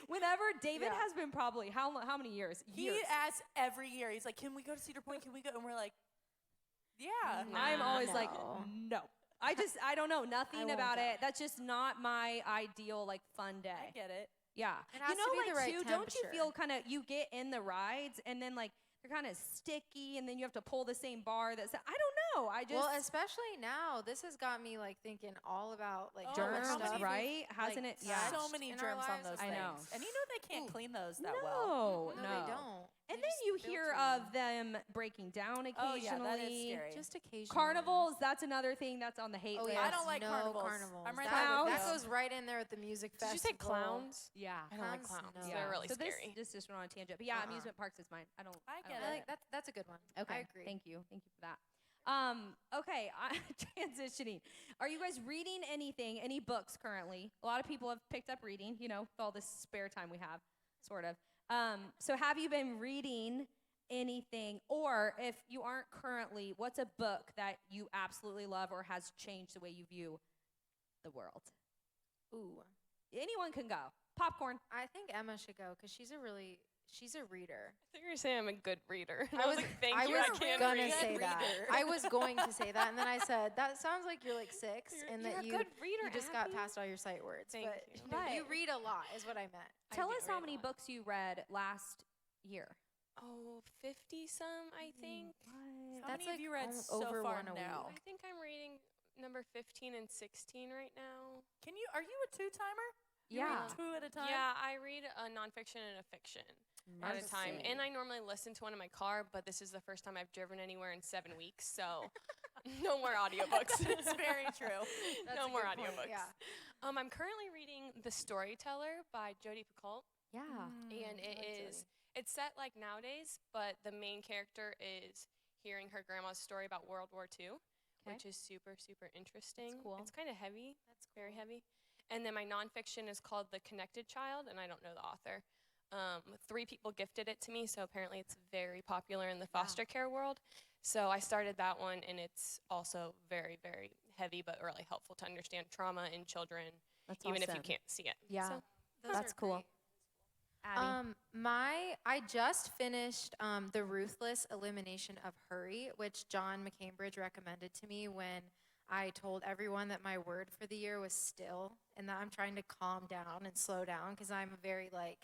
Speaker 3: whenever David
Speaker 6: Yeah.
Speaker 3: has been probably how many years?
Speaker 5: He
Speaker 3: Years.
Speaker 5: asks every year. He's like, "Can we go to Cedar Point? Can we go?" And we're like, "Yeah."
Speaker 3: I'm always like,
Speaker 6: No.
Speaker 3: no. I don't know nothing
Speaker 6: won't
Speaker 3: about
Speaker 6: go.
Speaker 3: it. That's just not my ideal like fun day.
Speaker 5: I get it.
Speaker 3: Yeah.
Speaker 6: It has
Speaker 3: you know,
Speaker 6: to be
Speaker 3: like
Speaker 6: the right
Speaker 3: too, don't you
Speaker 6: temperature.
Speaker 3: feel kind of, you get in the rides and then like they're kind of sticky and then you have to pull the same bar that's, I don't know. I just,
Speaker 6: well, especially now, this has got me like thinking all about like
Speaker 5: Oh,
Speaker 3: germs,
Speaker 5: how many-
Speaker 3: right? Hasn't
Speaker 6: like,
Speaker 3: it? Yeah.
Speaker 5: So
Speaker 6: touched
Speaker 5: many
Speaker 6: in our
Speaker 5: germs on
Speaker 6: lives.
Speaker 5: those
Speaker 3: I
Speaker 5: things.
Speaker 3: know.
Speaker 5: And they can't clean those that well.
Speaker 3: No,
Speaker 6: No,
Speaker 3: no.
Speaker 6: they don't.
Speaker 3: And
Speaker 6: They
Speaker 3: then
Speaker 6: just
Speaker 3: you hear
Speaker 6: filter
Speaker 3: of
Speaker 6: you.
Speaker 3: them breaking down
Speaker 5: Oh yeah,
Speaker 3: occasionally.
Speaker 5: that is scary.
Speaker 6: Just occasionally.
Speaker 3: Carnivals, that's another thing that's on the hate
Speaker 6: Oh
Speaker 3: list.
Speaker 6: yeah,
Speaker 5: I don't like
Speaker 6: no
Speaker 5: carnivals. I'm right
Speaker 6: that,
Speaker 5: there with
Speaker 6: that
Speaker 5: you.
Speaker 6: goes right in there with the music
Speaker 4: Did you
Speaker 6: festival.
Speaker 4: say clowns?
Speaker 3: Yeah.
Speaker 4: I don't like
Speaker 6: Clowns?
Speaker 4: clowns.
Speaker 6: No.
Speaker 4: They're really
Speaker 3: so
Speaker 4: scary.
Speaker 3: This just went on a tangent. But yeah,
Speaker 6: Uh-uh.
Speaker 3: amusement parks is mine. I don't
Speaker 5: I
Speaker 3: don't
Speaker 5: get
Speaker 3: like
Speaker 6: I like that's a good one.
Speaker 3: Okay.
Speaker 6: I agree.
Speaker 3: Thank you. Thank you for that. Okay, transitioning. Are you guys reading anything, any books currently? A lot of people have picked up reading, with all this spare time we have, sort of. So have you been reading anything? Or if you aren't currently, what's a book that you absolutely love or has changed the way you view the world?
Speaker 6: Ooh,
Speaker 3: Anyone can go. Popcorn.
Speaker 6: I think Emma should go because she's a reader.
Speaker 4: I think you're saying I'm a good reader.
Speaker 6: I was,
Speaker 4: like, thank
Speaker 6: I
Speaker 4: you.
Speaker 6: was
Speaker 4: I can't
Speaker 6: gonna
Speaker 4: read.
Speaker 6: say that.
Speaker 5: reader.
Speaker 6: I was going to say that, and then I said that sounds like you're like 6, and
Speaker 4: You're
Speaker 6: that
Speaker 4: a
Speaker 6: you
Speaker 4: good reader,
Speaker 6: just got
Speaker 4: Abby.
Speaker 6: past all your sight words.
Speaker 4: Thank
Speaker 6: but
Speaker 4: you.
Speaker 6: no, you
Speaker 3: But-
Speaker 6: read a lot, is what I meant.
Speaker 4: I
Speaker 3: Tell
Speaker 4: do
Speaker 3: us how
Speaker 4: read a
Speaker 3: many
Speaker 4: lot.
Speaker 3: books you read last year.
Speaker 4: Oh, 50 some, I think.
Speaker 5: How
Speaker 6: That's
Speaker 5: many have
Speaker 6: like
Speaker 5: you read
Speaker 6: over
Speaker 5: so far
Speaker 6: one a week.
Speaker 5: now?
Speaker 4: I think I'm reading number 15 and 16 right now.
Speaker 5: Are you a two-timer? You
Speaker 3: Yeah.
Speaker 5: read two at a time?
Speaker 4: Yeah, I read a nonfiction and a fiction at a time.
Speaker 6: Mercy.
Speaker 4: And I normally listen to one in my car, but this is the first time I've driven anywhere in 7 weeks, so no more audiobooks.
Speaker 5: It's very true.
Speaker 6: That's
Speaker 4: no
Speaker 6: a
Speaker 4: more
Speaker 6: good point,
Speaker 4: audiobooks.
Speaker 6: yeah.
Speaker 4: I'm currently reading The Storyteller by Jodi Picoult,
Speaker 3: Yeah.
Speaker 4: and
Speaker 6: I like Jodi.
Speaker 4: it's set like nowadays, but the main character is hearing her grandma's story about World War II, which is super, super interesting.
Speaker 3: cool.
Speaker 4: It's kind of heavy. That's very heavy. And then my nonfiction is called The Connected Child, and I don't know the author. 3 people gifted it to me, so apparently it's very popular in the foster care world. So I started that one, and it's also very, very heavy, but really helpful to understand trauma in children,
Speaker 3: That's
Speaker 4: even if you
Speaker 3: awesome.
Speaker 4: can't see it.
Speaker 3: Yeah.
Speaker 4: So
Speaker 6: Those
Speaker 3: That's
Speaker 6: are
Speaker 3: cool.
Speaker 6: great.
Speaker 3: Abby.
Speaker 6: I just finished The Ruthless Elimination of Hurry, which John McCambridge recommended to me when I told everyone that my word for the year was still, and that I'm trying to calm down and slow down because I'm a very like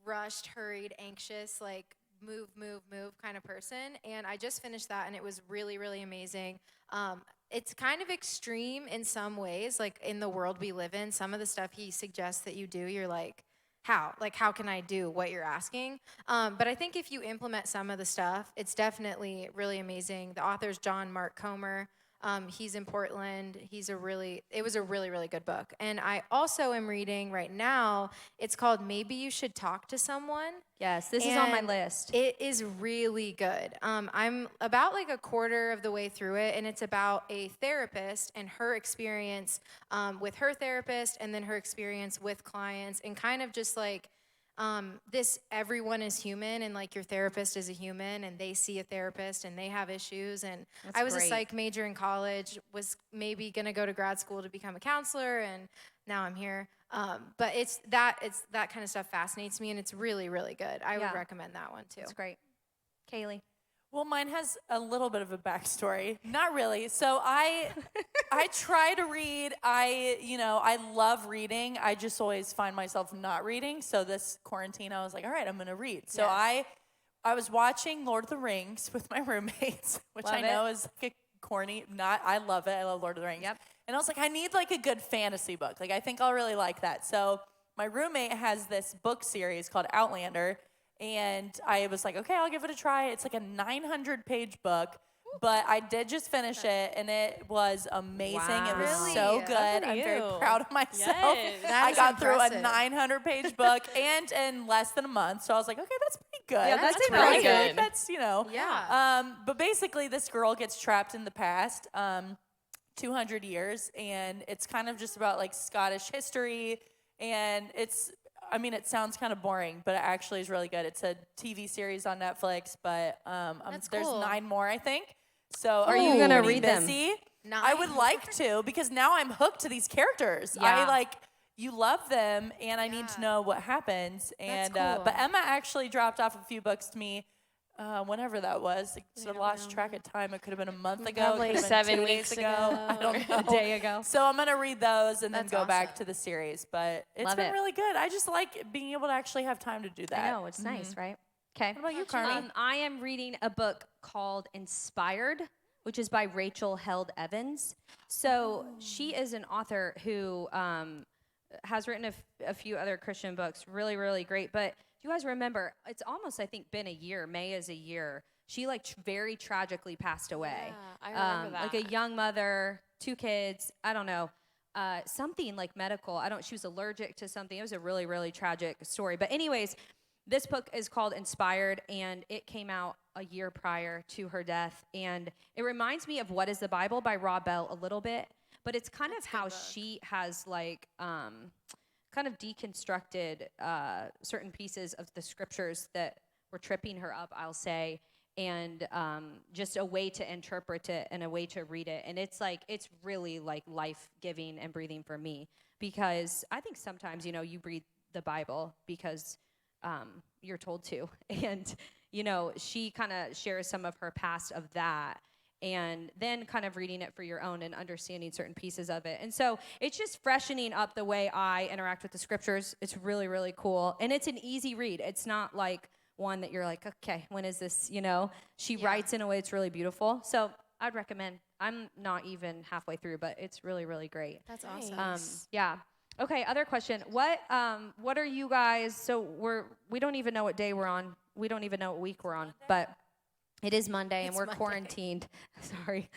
Speaker 6: rushed, hurried, anxious, like move kind of person. And I just finished that, and it was really, really amazing. It's kind of extreme in some ways, like in the world we live in. Some of the stuff he suggests that you do, you're like, how? Like, how can I do what you're asking? But I think if you implement some of the stuff, it's definitely really amazing. The author's John Mark Comer. He's in Portland. It was a really, really good book. And I also am reading right now, it's called Maybe You Should Talk to Someone.
Speaker 3: Yes, this is on my
Speaker 6: And
Speaker 3: list.
Speaker 6: It is really good. I'm about like a quarter of the way through it, and it's about a therapist and her experience with her therapist, and then her experience with clients, and kind of just like this everyone is human, and like your therapist is a human, and they see a therapist and they have issues. And
Speaker 3: That's
Speaker 6: I was
Speaker 3: great.
Speaker 6: a psych major in college, was maybe gonna go to grad school to become a counselor, and now I'm here. But it's that kind of stuff fascinates me, and it's really, really good. I
Speaker 3: Yeah.
Speaker 6: would recommend that one too.
Speaker 3: It's great. Kaylee.
Speaker 5: Well, mine has a little bit of a backstory. Not really. So I try to read. I love reading. I just always find myself not reading. So this quarantine, I was like, all right, I'm gonna read. So
Speaker 3: Yes.
Speaker 5: I was watching Lord of the Rings with my roommates, which
Speaker 3: Love
Speaker 5: I know is like a corny. I love it. I love Lord of the Rings.
Speaker 3: Yep.
Speaker 5: And I was like, I need like a good fantasy book. Like I think I'll really like that. So my roommate has this book series called Outlander. And I was like, okay, I'll give it a try. It's like a 900-page book, but I did just finish it, and it was amazing. It was
Speaker 3: Wow.
Speaker 5: so
Speaker 6: Really?
Speaker 5: good. I'm very
Speaker 7: you.
Speaker 5: proud of myself.
Speaker 7: Yes.
Speaker 6: That
Speaker 5: I
Speaker 6: is
Speaker 5: got through a
Speaker 6: impressive.
Speaker 5: 900-page book and in less than a month. So I was like, okay, that's pretty good.
Speaker 3: Yeah, that's
Speaker 7: really
Speaker 5: impressive.
Speaker 7: good.
Speaker 5: That's,
Speaker 6: Yeah.
Speaker 5: But basically, this girl gets trapped in the past, 200 years, and it's kind of just about like Scottish history, and it sounds kind of boring, but it actually is really good. It's a TV series on Netflix, but
Speaker 6: That's
Speaker 5: there's
Speaker 6: cool.
Speaker 5: 9 more, I think. So
Speaker 3: Are you gonna
Speaker 5: pretty
Speaker 3: read them?
Speaker 5: busy.
Speaker 6: 9?
Speaker 5: I would like to, because now I'm hooked to these characters.
Speaker 3: Yeah.
Speaker 5: You love them, and I need to
Speaker 6: Yeah.
Speaker 5: know what happens. And
Speaker 6: cool.
Speaker 5: but Emma actually dropped off a few books to me. Whenever that was, I lost track of time. It could have been a month ago,
Speaker 7: Probably
Speaker 5: it could have been
Speaker 7: 7
Speaker 5: 2
Speaker 7: weeks
Speaker 5: days ago. I don't know.
Speaker 3: A day ago.
Speaker 5: So I'm gonna read those and then
Speaker 6: That's
Speaker 5: go back
Speaker 6: awesome.
Speaker 5: to the series. But it's
Speaker 3: Love
Speaker 5: been
Speaker 3: it.
Speaker 5: really good. I just like being able to actually have time to do that.
Speaker 3: I know, it's nice, right? Okay.
Speaker 5: What about you, Carmi?
Speaker 3: I am reading a book called Inspired, which is by Rachel Held Evans. So she is an author who has written a few other Christian books, really, really great. But you guys remember, it's almost, I think, been a year. May is a year. She very tragically passed away.
Speaker 4: Yeah, I remember that.
Speaker 3: Like a young mother, 2 kids. I don't know. Something like medical. She was allergic to something. It was a really, really tragic story. But anyways, this book is called Inspired, and it came out a year prior to her death. And it reminds me of What is the Bible by Rob Bell a little bit, but it's kind of how she has kind of deconstructed certain pieces of the scriptures that were tripping her up, I'll say, and just a way to interpret it and a way to read it. And it's really like life-giving and breathing for me, because I think sometimes, you read the Bible because you're told to. And, she kind of shares some of her past of that, and then kind of reading it for your own and understanding certain pieces of it. And so it's just freshening up the way I interact with the scriptures. It's really, really cool. And it's an easy read. It's not like one that you're like, okay, when is this, She writes in a way that's really beautiful. So I'd recommend. I'm not even halfway through, but it's really, really great.
Speaker 6: That's awesome.
Speaker 3: Yeah. Okay, other question. What are you guys, so we don't even know what day we're on. We don't even know what week we're on, but it is Monday and we're quarantined. Sorry.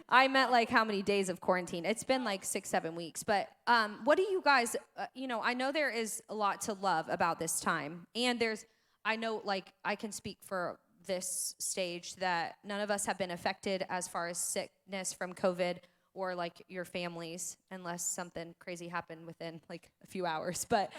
Speaker 3: I meant like how many days of quarantine. It's been like 6-7 weeks. But what do you guys, I know there is a lot to love about this time. And I know I can speak for this stage that none of us have been affected as far as sickness from COVID or like your families, unless something crazy happened within like a few hours. But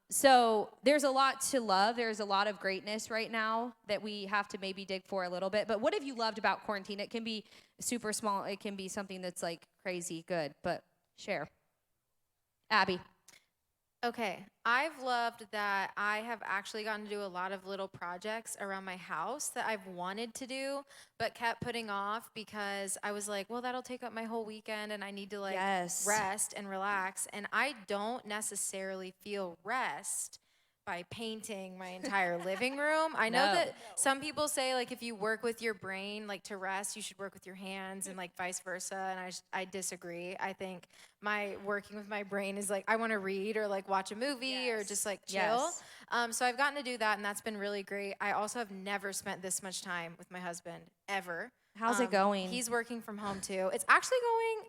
Speaker 3: so there's a lot to love. There's a lot of greatness right now that we have to maybe dig for a little bit. But what have you loved about quarantine? It can be super small. It can be something that's like crazy good, but share. Abby.
Speaker 6: Okay, I've loved that I have actually gotten to do a lot of little projects around my house that I've wanted to do, but kept putting off because I was like, well, that'll take up my whole weekend and I need to
Speaker 3: Yes.
Speaker 6: rest and relax. And I don't necessarily feel rest by painting my entire living room. I know
Speaker 3: No.
Speaker 6: that some people say if you work with your brain to rest, you should work with your hands and vice versa. And I disagree. I think my working with my brain is I want to read or watch a movie or just chill.
Speaker 3: Yes.
Speaker 6: So I've gotten to do that, and that's been really great. I also have never spent this much time with my husband ever.
Speaker 3: How's it going?
Speaker 6: He's working from home too. It's actually going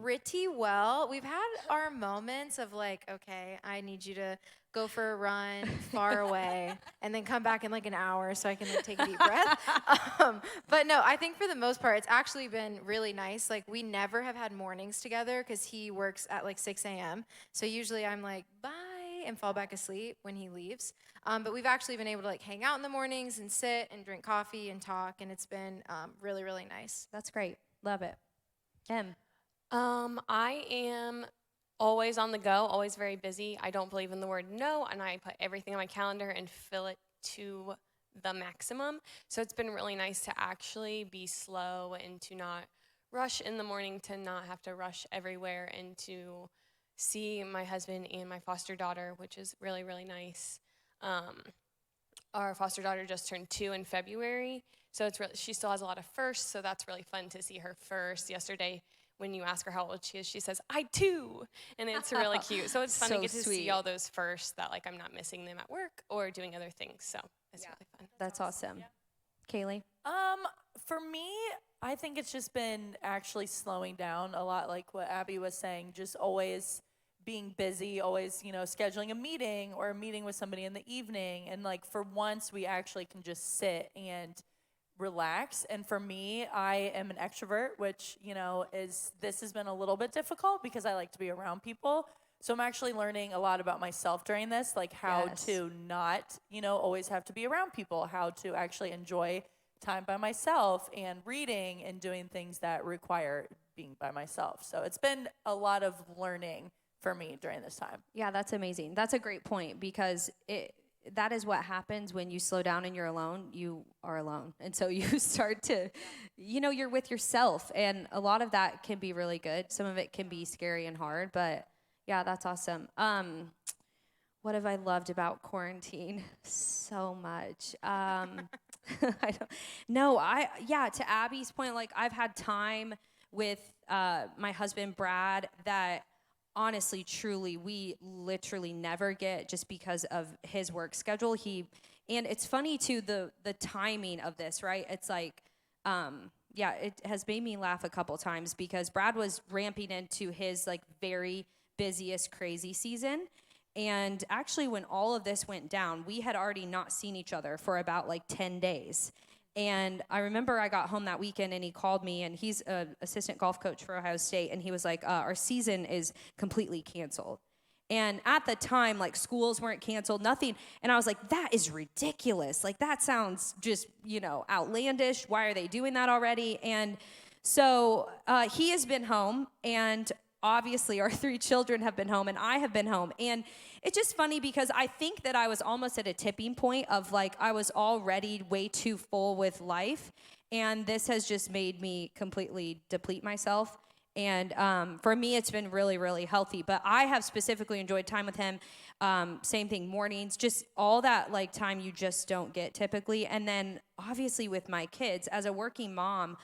Speaker 6: pretty well. We've had our moments of okay, I need you to go for a run far away and then come back in an hour so I can take a deep breath. But no, I think for the most part, it's actually been really nice. We never have had mornings together because he works at 6 a.m. So usually I'm bye and fall back asleep when he leaves. But we've actually been able to hang out in the mornings and sit and drink coffee and talk. And it's been really, really nice.
Speaker 3: That's great. Love it. Em.
Speaker 4: I am always on the go, always very busy. I don't believe in the word no, and I put everything on my calendar and fill it to the maximum. So it's been really nice to actually be slow and to not rush in the morning, to not have to rush everywhere, and to see my husband and my foster daughter, which is really, really nice. Our foster daughter just turned 2 in February, so she still has a lot of firsts, so that's really fun to see her first. Yesterday, when you ask her how old she is, she says, I too, and it's really cute. So it's fun
Speaker 3: So
Speaker 4: to get to
Speaker 3: sweet.
Speaker 4: see all those firsts that I'm not missing them at work or doing other things, so it's really fun.
Speaker 3: That's awesome. Kaylee.
Speaker 5: For me, I think it's just been actually slowing down a lot, like what Abby was saying, just always being busy, always, scheduling a meeting or a meeting with somebody in the evening. And like for once, we actually can just sit and relax. And for me, I am an extrovert, which, this has been a little bit difficult because I like to be around people. So I'm actually learning a lot about myself during this, like how
Speaker 3: Yes.
Speaker 5: to not, always have to be around people, how to actually enjoy time by myself and reading and doing things that require being by myself. So it's been a lot of learning for me during this time.
Speaker 3: Yeah, that's amazing. That's a great point because that is what happens when you slow down and you're alone. You are alone. And so you start to, you're with yourself. And a lot of that can be really good. Some of it can be scary and hard, but yeah, that's awesome. What have I loved about quarantine? So much. To Abby's point, like I've had time with my husband, Brad, that honestly, truly, we literally never get just because of his work schedule. And it's funny too, the timing of this, right? It's like, it has made me laugh a couple times because Brad was ramping into his like very busiest, crazy season. And actually, when all of this went down, we had already not seen each other for about like 10 days. And I remember I got home that weekend and he called me, and he's an assistant golf coach for Ohio State. And he was like, our season is completely canceled. And at the time, like schools weren't canceled, nothing. And I was like, that is ridiculous. Like that sounds just, outlandish. Why are they doing that already? And so he has been home, and obviously our 3 children have been home, and I have been home. And it's just funny because I think that I was almost at a tipping point of like I was already way too full with life, and this has just made me completely deplete myself. And for me, it's been really, really healthy. But I have specifically enjoyed time with him. Same thing, mornings, just all that like time you just don't get typically. And then obviously with my kids, as a working mom,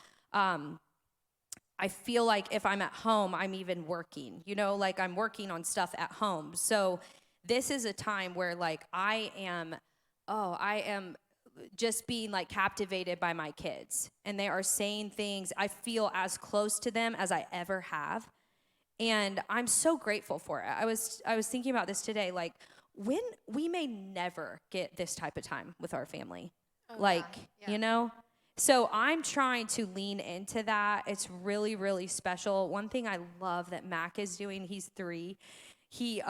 Speaker 3: I feel like if I'm at home, I'm even working, like I'm working on stuff at home. So this is a time where like I am just being like captivated by my kids, and they are saying things. I feel as close to them as I ever have. And I'm so grateful for it. I was thinking about this today, like when we may never get this type of time with our family, So I'm trying to lean into that. It's really, really special. One thing I love that Mac is doing, he's 3. He,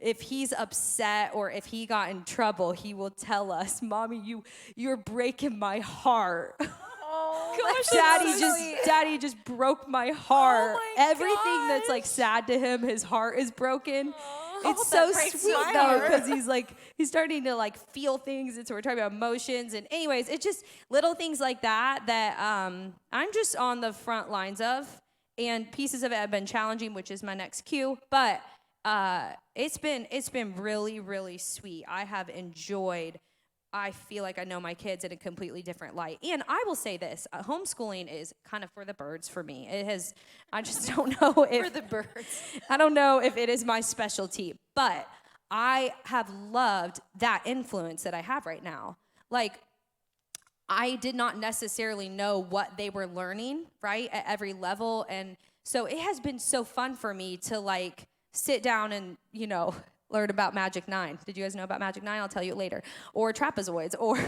Speaker 3: if he's upset or if he got in trouble, he will tell us, "Mommy, you're breaking my heart."
Speaker 6: Gosh,
Speaker 3: Daddy just broke my heart.
Speaker 5: Oh my
Speaker 3: Everything that's like
Speaker 5: gosh.
Speaker 3: sad to him, his heart is broken. It's
Speaker 5: that
Speaker 3: so
Speaker 5: breaks
Speaker 3: sweet
Speaker 5: my
Speaker 3: though,
Speaker 5: heart.
Speaker 3: because he's starting to like feel things, and so we're talking about emotions. And anyways, it's just little things like that I'm just on the front lines of, and pieces of it have been challenging, which is my next cue. But it's been really, really sweet. I have enjoyed. I feel like I know my kids in a completely different light. And I will say this, homeschooling is kind of for the birds for me. I just don't know if...
Speaker 6: For the birds.
Speaker 3: I don't know if it is my specialty, but I have loved that influence that I have right now. Like, I did not necessarily know what they were learning, right, at every level. And so it has been so fun for me to, like, sit down and, learn about Magic 9. Did you guys know about Magic 9? I'll tell you later. Or trapezoids. Or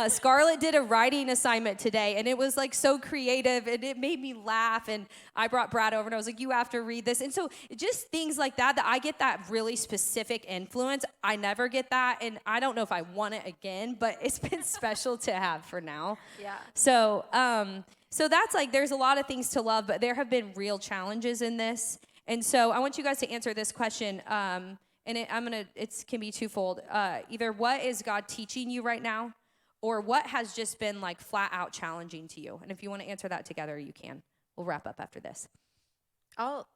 Speaker 3: Scarlett did a writing assignment today, and it was like so creative, and it made me laugh. And I brought Brad over, and I was like, you have to read this. And so just things like that I get that really specific influence. I never get that, and I don't know if I want it again, but it's been special to have for now.
Speaker 6: Yeah.
Speaker 3: So, so that's like, there's a lot of things to love, but there have been real challenges in this. And so I want you guys to answer this question, and it can be twofold. Either what is God teaching you right now, or what has just been like flat out challenging to you? And if you want to answer that together, you can. We'll wrap up after this.
Speaker 6: I'll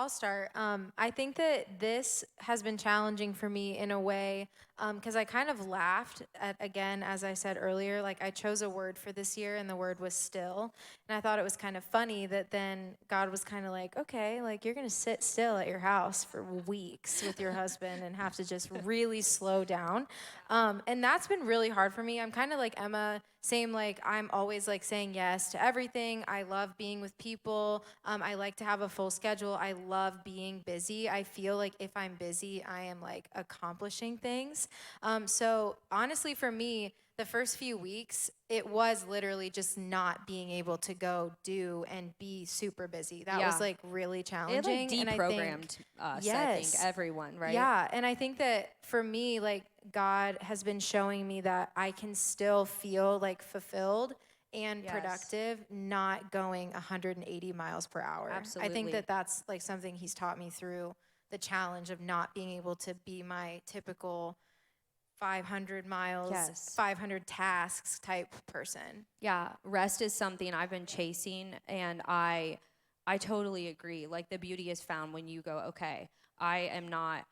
Speaker 6: start. I think that this has been challenging for me in a way because I kind of laughed at, again, as I said earlier, like I chose a word for this year and the word was still. And I thought it was kind of funny that then God was kind of like, okay, like you're going to sit still at your house for weeks with your husband and have to just really slow down. And that's been really hard for me. I'm kind of like Emma, same, like I'm always like saying yes to everything. I love being with people. I like to have a full schedule. I love being busy. I feel like if I'm busy, I am like accomplishing things. So honestly, for me, the first few weeks, it was literally just not being able to go do and be super busy. That
Speaker 3: Yeah.
Speaker 6: was like really
Speaker 3: It
Speaker 6: challenging.
Speaker 3: like
Speaker 6: and I
Speaker 3: deprogrammed
Speaker 6: think,
Speaker 3: us, I
Speaker 6: yes.
Speaker 3: think, everyone, right?
Speaker 6: Yeah, and I think that for me, like God has been showing me that I can still feel like fulfilled and
Speaker 3: Yes.
Speaker 6: productive, not going 180 miles per hour. I
Speaker 3: Absolutely.
Speaker 6: think that that's like something He's taught me through the challenge of not being able to be my typical 500 miles,
Speaker 3: Yes.
Speaker 6: 500 tasks type person.
Speaker 3: Yeah, rest is something I've been chasing, and I totally agree. Like the beauty is found when you go, okay, I am not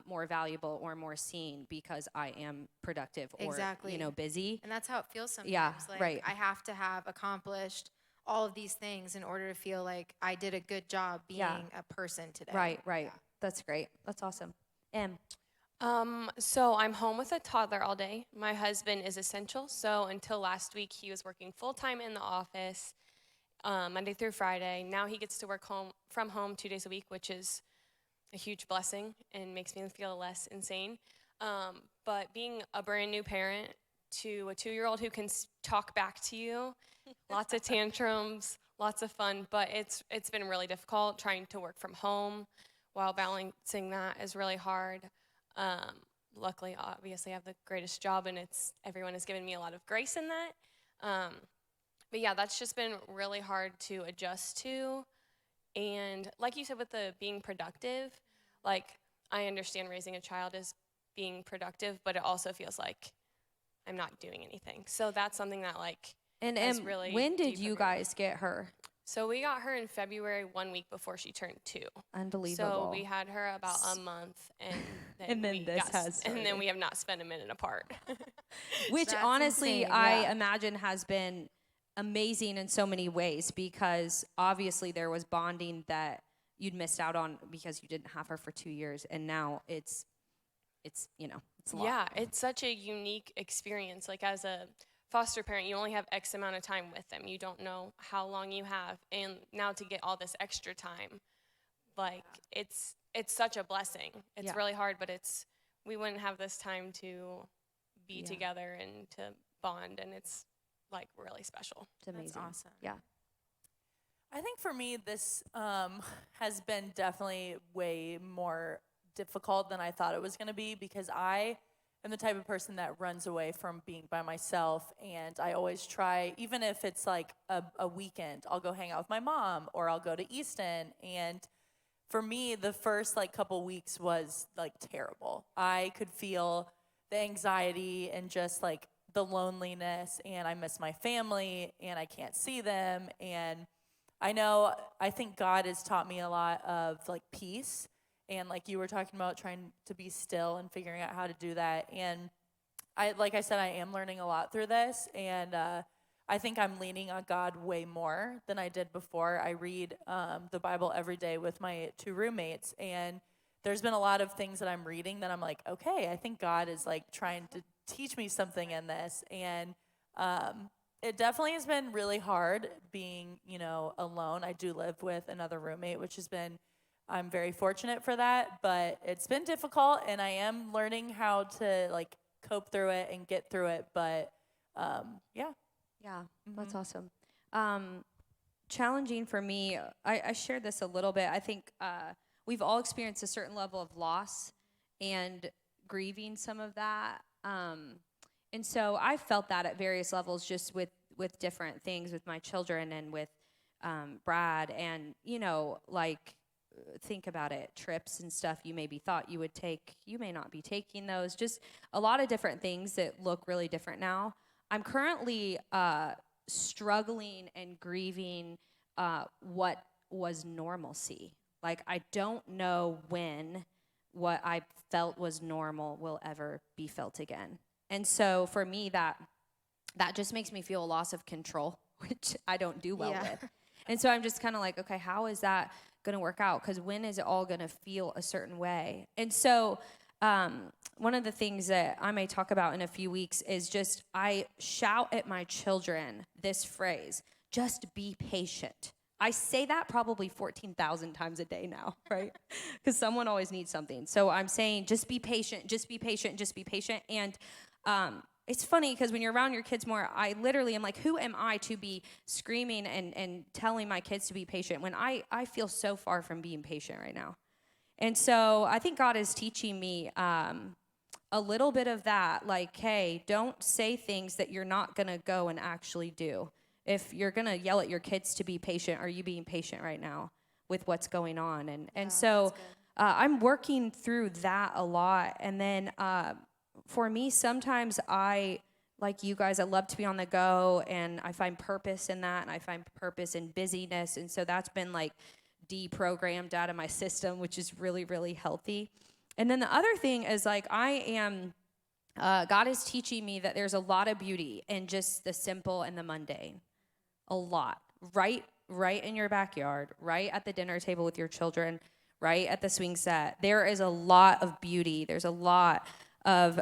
Speaker 3: more valuable or more seen because I am productive or
Speaker 6: Exactly.
Speaker 3: busy.
Speaker 6: And that's how it feels sometimes.
Speaker 3: Yeah,
Speaker 6: like
Speaker 3: right.
Speaker 6: I have to have accomplished all of these things in order to feel like I did a good job being
Speaker 3: Yeah.
Speaker 6: a person today.
Speaker 3: Right.
Speaker 6: Yeah.
Speaker 3: That's great. That's awesome.
Speaker 4: So I'm home with a toddler all day. My husband is essential, so until last week he was working full time in the office, Monday through Friday. Now he gets to work from home 2 days a week, which is a huge blessing and makes me feel less insane. But being a brand new parent to a 2-year-old who can talk back to you, lots of tantrums, lots of fun, but it's been really difficult trying to work from home while balancing that is really hard. Luckily, obviously, I have the greatest job, and everyone has given me a lot of grace in that. But yeah, that's just been really hard to adjust to. And like you said, with the being productive, like I understand raising a child is being productive, but it also feels like I'm not doing anything. So that's something that like
Speaker 3: And
Speaker 4: has really
Speaker 3: when did you
Speaker 4: deprogrammed.
Speaker 3: guys get her?
Speaker 4: So we got her in February, 1 week before she turned 2.
Speaker 3: Unbelievable.
Speaker 4: So we had her about a month, and then,
Speaker 3: And then
Speaker 4: we
Speaker 3: this
Speaker 4: got
Speaker 3: has
Speaker 4: and then
Speaker 3: started.
Speaker 4: we have not spent a minute apart.
Speaker 3: Which
Speaker 6: That's
Speaker 3: honestly,
Speaker 6: insane,
Speaker 3: I
Speaker 6: yeah.
Speaker 3: imagine has been amazing in so many ways because obviously there was bonding that you'd missed out on because you didn't have her for 2 years, and now it's it's a lot.
Speaker 4: Yeah, it's such a unique experience. Like as a foster parent, you only have X amount of time with them. You don't know how long you have, and now to get all this extra time, like it's such a blessing. It's
Speaker 3: Yeah.
Speaker 4: really hard, but we wouldn't have this time to be
Speaker 3: Yeah.
Speaker 4: together and to bond, and it's like really special.
Speaker 3: It's amazing.
Speaker 6: That's awesome.
Speaker 3: Yeah.
Speaker 5: I think for me, this has been definitely way more difficult than I thought it was going to be because I am the type of person that runs away from being by myself. And I always try, even if it's like a weekend, I'll go hang out with my mom or I'll go to Easton. And for me, the first like couple weeks was like terrible. I could feel the anxiety and just like the loneliness, and I miss my family and I can't see them. And I think God has taught me a lot of like peace, and like you were talking about trying to be still and figuring out how to do that. And like I said, I am learning a lot through this, and I think I'm leaning on God way more than I did before. I read the Bible every day with my 2 roommates, and there's been a lot of things that I'm reading that I'm like, okay, I think God is like trying to teach me something in this. And it definitely has been really hard being, alone. I do live with another roommate, which has been, I'm very fortunate for that, but it's been difficult, and I am learning how to like cope through it and get through it. But yeah.
Speaker 3: Yeah, that's awesome. Challenging for me, I shared this a little bit. I think we've all experienced a certain level of loss and grieving some of that. And so I felt that at various levels just with different things with my children and with Brad. And, think about it, trips and stuff you maybe thought you would take, you may not be taking those. Just a lot of different things that look really different now. I'm currently struggling and grieving what was normalcy. Like, I don't know when what I felt was normal will ever be felt again. And so for me, that just makes me feel a loss of control, which I don't do well
Speaker 6: Yeah.
Speaker 3: with. And so I'm just kind of like, okay, how is that going to work out? Because when is it all going to feel a certain way? And so one of the things that I may talk about in a few weeks is just I shout at my children this phrase, just be patient. I say that probably 14,000 times a day now, right? Because someone always needs something. So I'm saying just be patient, just be patient, just be patient. And it's funny because when you're around your kids more, I literally am like, who am I to be screaming and telling my kids to be patient when I feel so far from being patient right now. And so I think God is teaching me a little bit of that, like, hey, don't say things that you're not going to go and actually do. If you're going to yell at your kids to be patient, are you being patient right now with what's going on? And so I'm working through that a lot. And then for me, sometimes like you guys, I love to be on the go, and I find purpose in that, and I find purpose in busyness. And so that's been like deprogrammed out of my system, which is really, really healthy. And then the other thing is like God is teaching me that there's a lot of beauty in just the simple and the mundane. A lot. Right in your backyard, right at the dinner table with your children, right at the swing set. There is a lot of beauty. There's a lot of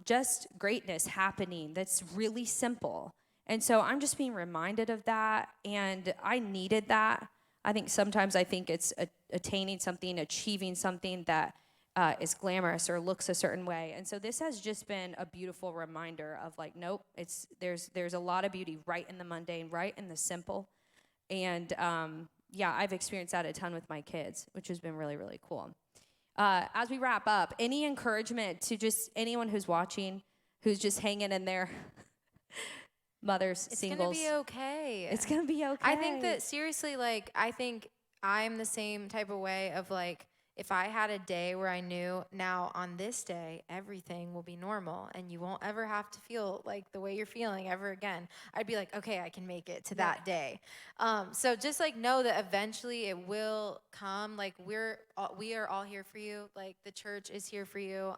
Speaker 3: just greatness happening that's really simple. And so I'm just being reminded of that, and I needed that. I think sometimes it's attaining something, achieving something that is glamorous or looks a certain way. And so this has just been a beautiful reminder of like, nope, there's a lot of beauty right in the mundane, right in the simple. And I've experienced that a ton with my kids, which has been really, really cool. As we wrap up, any encouragement to just anyone who's watching, who's just hanging in there, mothers, singles.
Speaker 6: It's gonna be okay.
Speaker 3: It's gonna be okay.
Speaker 6: I think that seriously, like, I think I'm the same type of way of like, if I had a day where I knew now on this day, everything will be normal and you won't ever have to feel like the way you're feeling ever again, I'd be like, okay, I can make it to that day. So just like know that eventually it will come. Like we are all here for you. Like the church is here for you.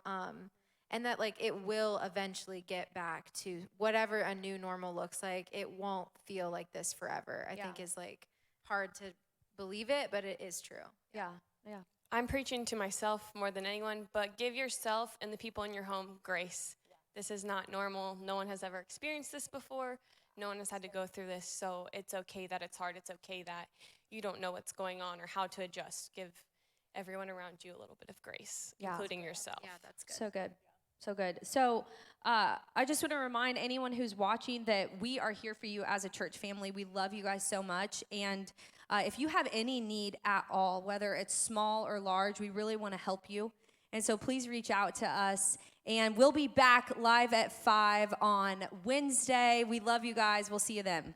Speaker 6: And that like it will eventually get back to whatever a new normal looks like. It won't feel like this forever. I think is like hard to believe it, but it is true.
Speaker 3: Yeah.
Speaker 4: I'm preaching to myself more than anyone, but give yourself and the people in your home grace. This is not normal. No one has ever experienced this before. No one has had to go through this, so it's okay that it's hard. It's okay that you don't know what's going on or how to adjust. Give everyone around you a little bit of grace, including yourself.
Speaker 6: Yeah, that's good.
Speaker 3: So good. So good. So I just want to remind anyone who's watching that we are here for you as a church family. We love you guys so much. And if you have any need at all, whether it's small or large, we really want to help you. And so please reach out to us. And we'll be back live at 5 on Wednesday. We love you guys. We'll see you then.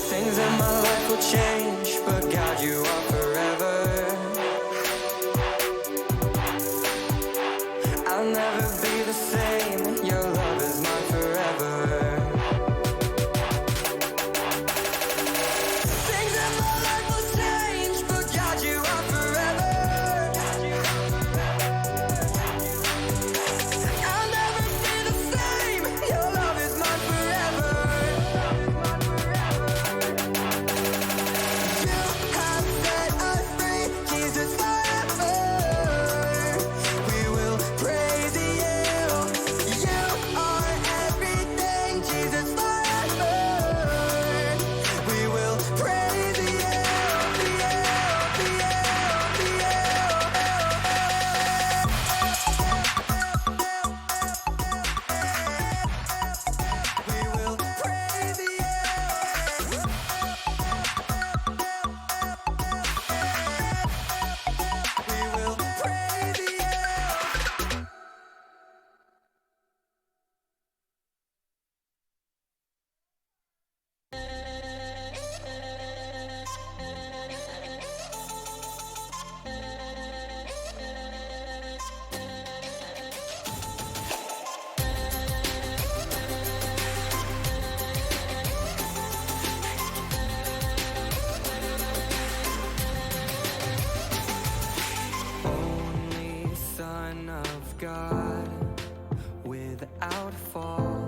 Speaker 2: Things in my life will change, but God, you are forever. I'll never be the same. Your love is mine forever. Things in my life will change, but God, you are forever. I'll never be the same. Your love is mine forever. You have set out fall.